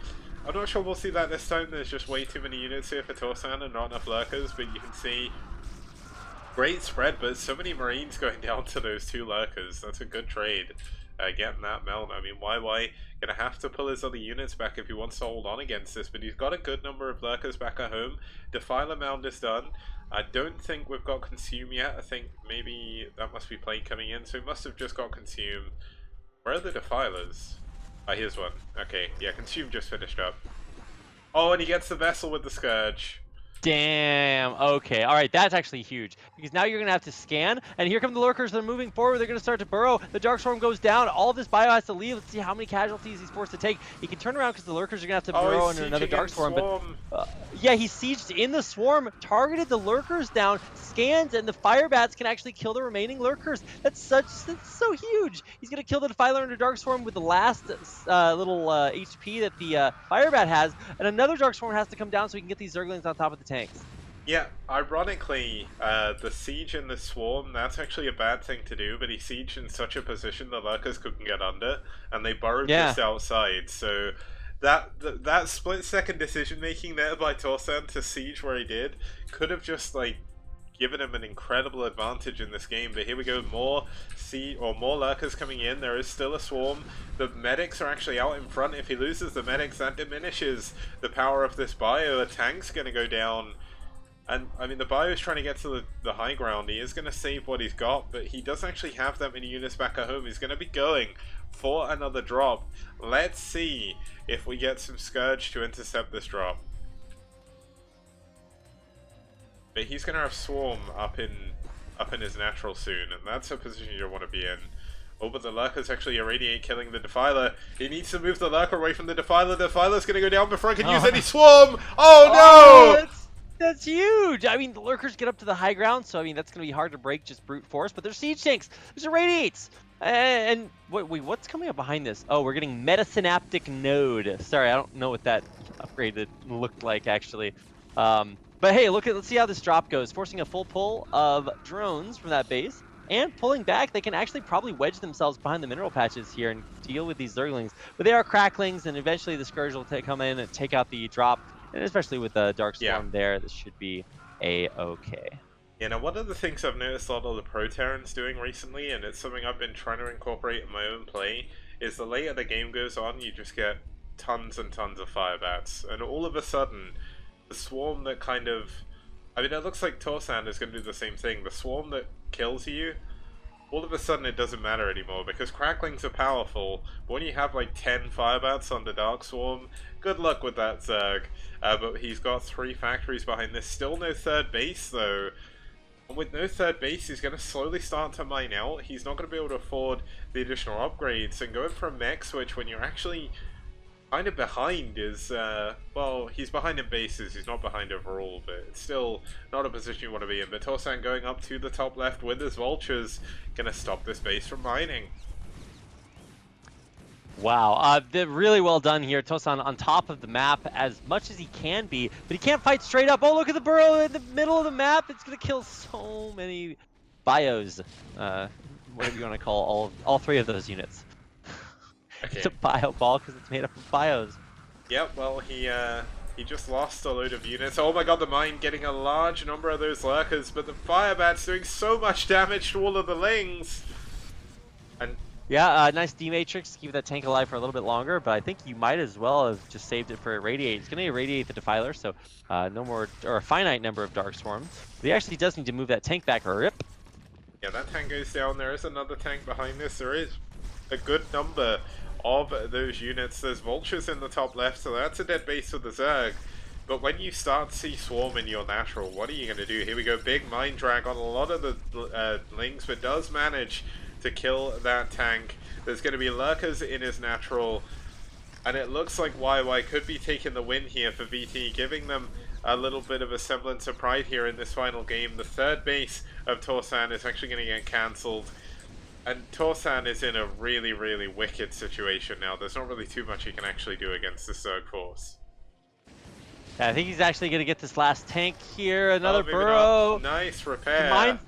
I'm not sure we'll see that this time. There's just way too many units here for Torsan and not enough lurkers, but you can see great spread, but so many Marines going down to those 2 lurkers. That's a good trade. Getting that melt. I mean, YY gonna have to pull his other units back if he wants to hold on against this, but he's got a good number of lurkers back at home. Defiler mound is done. I don't think we've got Consume yet. I think maybe that must be plate coming in, so he must have just got Consume. Where are the Defilers? Here's one. Okay, yeah, Consume just finished up. Oh, and he gets the vessel with the Scourge. Damn. Okay. All right. That's actually huge because now you're going to have to scan. And here come the lurkers. They're moving forward. They're going to start to burrow. The Darkstorm goes down. All of this bio has to leave. Let's see how many casualties he's forced to take. He can turn around because the lurkers are going to have to burrow into another Darkstorm. But yeah, he sieged in the swarm, targeted the lurkers down, scans, and the Firebats can actually kill the remaining lurkers. That's so huge. He's going to kill the Defiler under Darkstorm with the last little HP that the Firebat has. And another Darkstorm has to come down so he can get these Zerglings on top of the tanks. Yeah, ironically, the siege in the swarm, that's actually a bad thing to do, but he sieged in such a position the lurkers couldn't get under, and they burrowed just outside, so that split-second decision-making there by Torsan to siege where he did could have just, like, given him an incredible advantage in this game. But here we go, more lurkers coming in. There is still a swarm. The medics are actually out in front. If he loses the medics, that diminishes the power of this bio. A tank's going to go down. And, I mean, the bio is trying to get to the high ground. He is going to save what he's got, but he doesn't actually have that many units back at home. He's going to be going for another drop. Let's see if we get some Scourge to intercept this drop. But he's going to have Swarm up in up in his natural soon, and that's a position you don't want to be in. Oh, but the Lurker's actually Irradiate killing the Defiler. He needs to move the Lurker away from the Defiler. The Defiler's going to go down before I can use any Swarm! Oh no! That's huge! I mean, the Lurkers get up to the high ground, so I mean, that's going to be hard to break just brute force, but there's Siege Tanks! There's Irradiates! And wait, what's coming up behind this? Oh, we're getting Metasynaptic Node. Sorry, I don't know what that upgrade looked like, actually. But hey, let's see how this drop goes. Forcing a full pull of drones from that base. And pulling back, they can actually probably wedge themselves behind the mineral patches here and deal with these Zerglings. But they are cracklings, and eventually the Scourge will come in and take out the drop. And especially with the Dark Storm there, this should be a-okay. Yeah, now one of the things I've noticed a lot of the Pro Terrans doing recently, and it's something I've been trying to incorporate in my own play, is the later the game goes on, you just get tons and tons of Fire Bats. And all of a sudden, the swarm that kind of... I mean, it looks like Torsan is going to do the same thing. The swarm that kills you, all of a sudden it doesn't matter anymore, because Cracklings are powerful, but when you have like 10 Firebats on the Dark Swarm, good luck with that Zerg. But he's got 3 factories behind this, still no third base though. And with no third base, he's going to slowly start to mine out. He's not going to be able to afford the additional upgrades, and going for a mech switch when you're actually kind of behind is, well, he's behind in bases, he's not behind overall, but it's still not a position you want to be in. But Torsan going up to the top left with his Vultures, going to stop this base from mining. Wow, really well done here. Torsan on top of the map as much as he can be, but he can't fight straight up. Oh, look at the burrow in the middle of the map. It's going to kill so many bios, whatever you want to call all 3 of those units. Okay. It's a bio ball because it's made up of bios. Yep, well, he just lost a load of units. Oh my god, the mine getting a large number of those Lurkers, but the Firebat's doing so much damage to all of the Lings. And yeah, nice D-Matrix to keep that tank alive for a little bit longer, but I think you might as well have just saved it for Irradiate. He's going to Irradiate the Defiler, so no more, or a finite number of Dark Swarms. But he actually does need to move that tank back. Rip! Yeah, that tank goes down. There is another tank behind this. There is a good number of those units. There's Vultures in the top left, so that's a dead base for the Zerg. But when you start to see Swarm in your natural, what are you going to do? Here we go, big Mind Drag on a lot of the Lings, but does manage to kill that tank. There's going to be Lurkers in his natural, and it looks like YY could be taking the win here for VT, giving them a little bit of a semblance of pride here in this final game. The third base of Torsan is actually going to get cancelled. And Torsan is in a really, really wicked situation now. There's not really too much he can actually do against the Zerg force. Yeah, I think he's actually going to get this last tank here. Another burrow. Nice repair.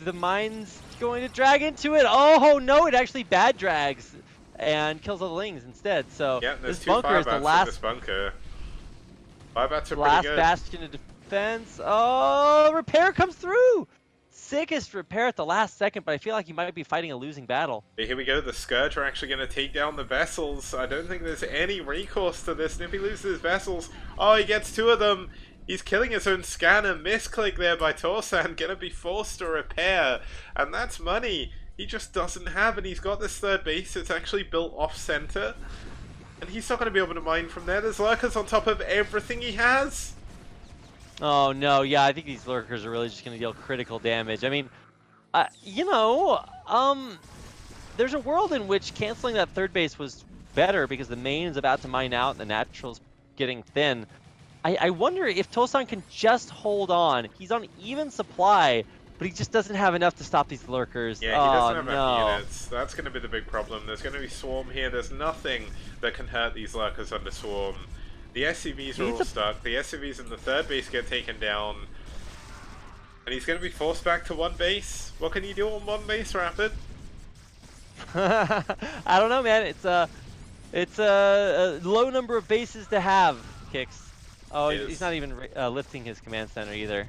The mine's going to drag into it. Oh no, it actually bad drags and kills all the Lings instead. So yeah, this bunker is the last bunker. Firebats are last pretty good. bastion of defense. Oh, repair comes through. Sickest repair at the last second, but I feel like he might be fighting a losing battle. Here we go, the Scourge are actually going to take down the vessels. I don't think there's any recourse to this. And if he loses his vessels, oh, he gets 2 of them. He's killing his own scanner. Misclick there by Torsan, going to be forced to repair. And that's money he just doesn't have, and he's got this third base. It's actually built off-center. And he's not going to be able to mine from there. There's Lurkers on top of everything he has. Oh no, yeah, I think these Lurkers are really just going to deal critical damage. I mean, you know, there's a world in which canceling that third base was better because the main is about to mine out and the natural's getting thin. I wonder if Torsan can just hold on. He's on even supply, but he just doesn't have enough to stop these Lurkers. Yeah, he doesn't have enough units. That's going to be the big problem. There's going to be Swarm here. There's nothing that can hurt these Lurkers under Swarm. The SCVs are all stuck. The SCVs in the third base get taken down. And he's going to be forced back to 1 base. What can he do on 1 base, Rapid? I don't know, man. It's a low number of bases to have, Kicks. Oh, he's not even lifting his command center either.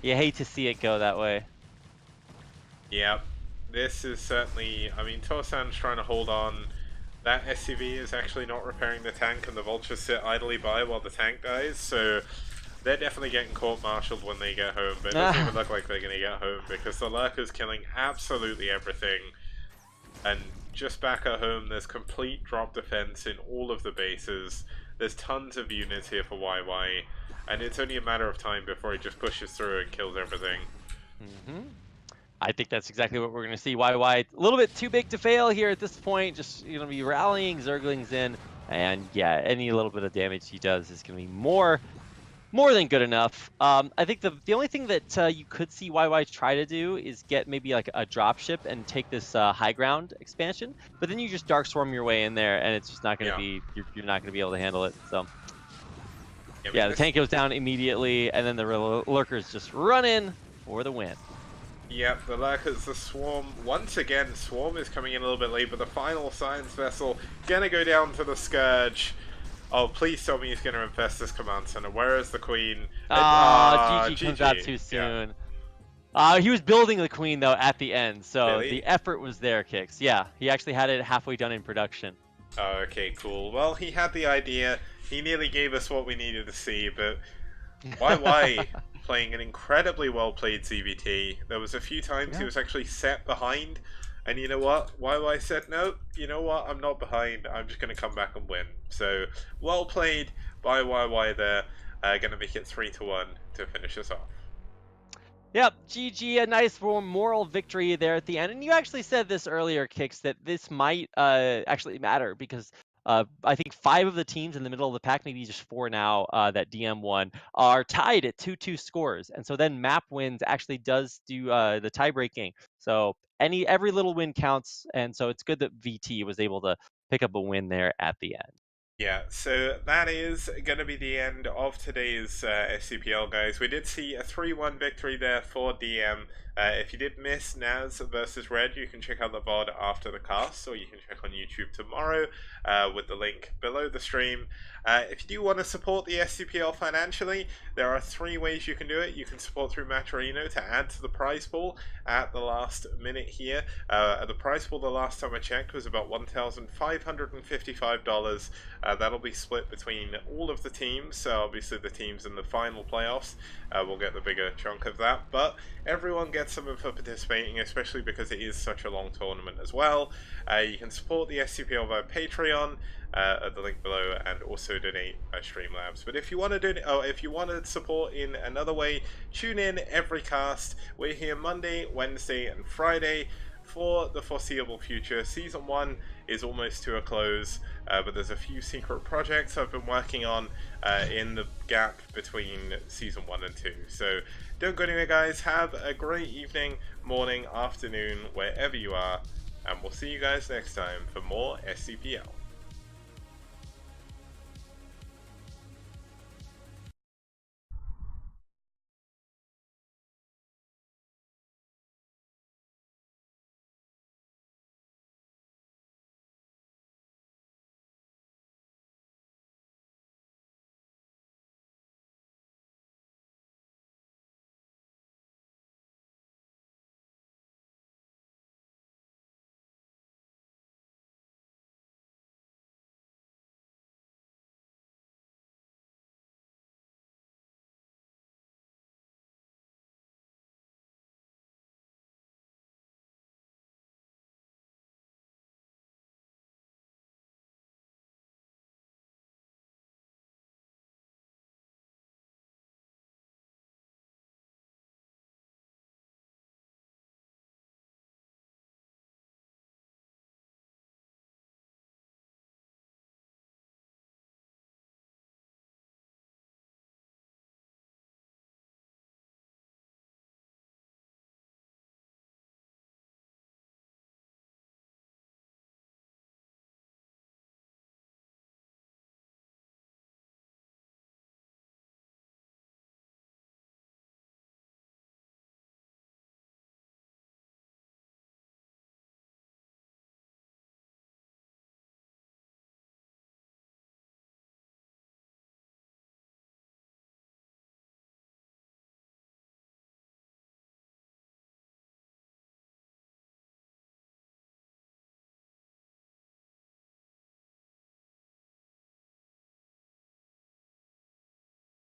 You hate to see it go that way. Yep. This is certainly... I mean, Torsan's trying to hold on. That SCV is actually not repairing the tank, and the Vultures sit idly by while the tank dies, so they're definitely getting court-martialed when they get home, but it doesn't even look like they're going to get home, because the Lurker's killing absolutely everything. And just back at home, there's complete drop defense in all of the bases. There's tons of units here for YY, and it's only a matter of time before he just pushes through and kills everything. I think that's exactly what we're going to see. YY, a little bit too big to fail here at this point. Just going to be rallying Zerglings in. And yeah, any little bit of damage he does is going to be more than good enough. I think the only thing that you could see YY try to do is get maybe like a dropship and take this high ground expansion. But then you just Dark Swarm your way in there, and it's just not going to be, you're not going to be able to handle it. So yeah, the tank goes down immediately, and then the lurkers just run in for the win. Yep, the Lurkers, the Swarm, once again, Swarm is coming in a little bit late, but the final Science Vessel gonna go down to the Scourge. Oh, please tell me he's gonna infest this command center. Where is the Queen? GG comes out too soon. Yeah. He was building the Queen, though, at the end, so really? The effort was there, Kix. Yeah, he actually had it halfway done in production. Oh, okay, cool. Well, he had the idea. He nearly gave us what we needed to see, but YY playing an incredibly well-played CVT. There was a few times he was actually set behind, and you know what? YY said, no, you know what? I'm not behind. I'm just going to come back and win. So, well played by YY there. Going to make it 3-1 to finish us off. Yep, GG, a nice moral victory there at the end. And you actually said this earlier, Kix, that this might actually matter because I think 5 of the teams in the middle of the pack, maybe just 4 now, that DM won, are tied at 2-2 scores. And so then map wins actually does do the tie breaking. So every little win counts. And so it's good that VT was able to pick up a win there at the end. Yeah, so that is going to be the end of today's SCPL, guys. We did see a 3-1 victory there for DM. If you did miss Naz versus Red, you can check out the VOD after the cast, or you can check on YouTube tomorrow with the link below the stream. If you do want to support the SCPL financially, there are 3 ways you can do it. You can support through Matcherino to add to the prize pool at the last minute here. The prize pool the last time I checked was about $1,555. That'll be split between all of the teams, so obviously the teams in the final playoffs will get the bigger chunk of that, but everyone gets something for participating, especially because it is such a long tournament as well. You can support the SCPL via Patreon at the link below, and also donate by Streamlabs. But if you want to donate, if you want to support in another way, tune in every cast. We're here Monday, Wednesday, and Friday for the foreseeable future. Season 1 is almost to a close, but there's a few secret projects I've been working on in the gap between Season 1 and 2. So don't go anywhere, guys. Have a great evening, morning, afternoon, wherever you are, and we'll see you guys next time for more SCPL.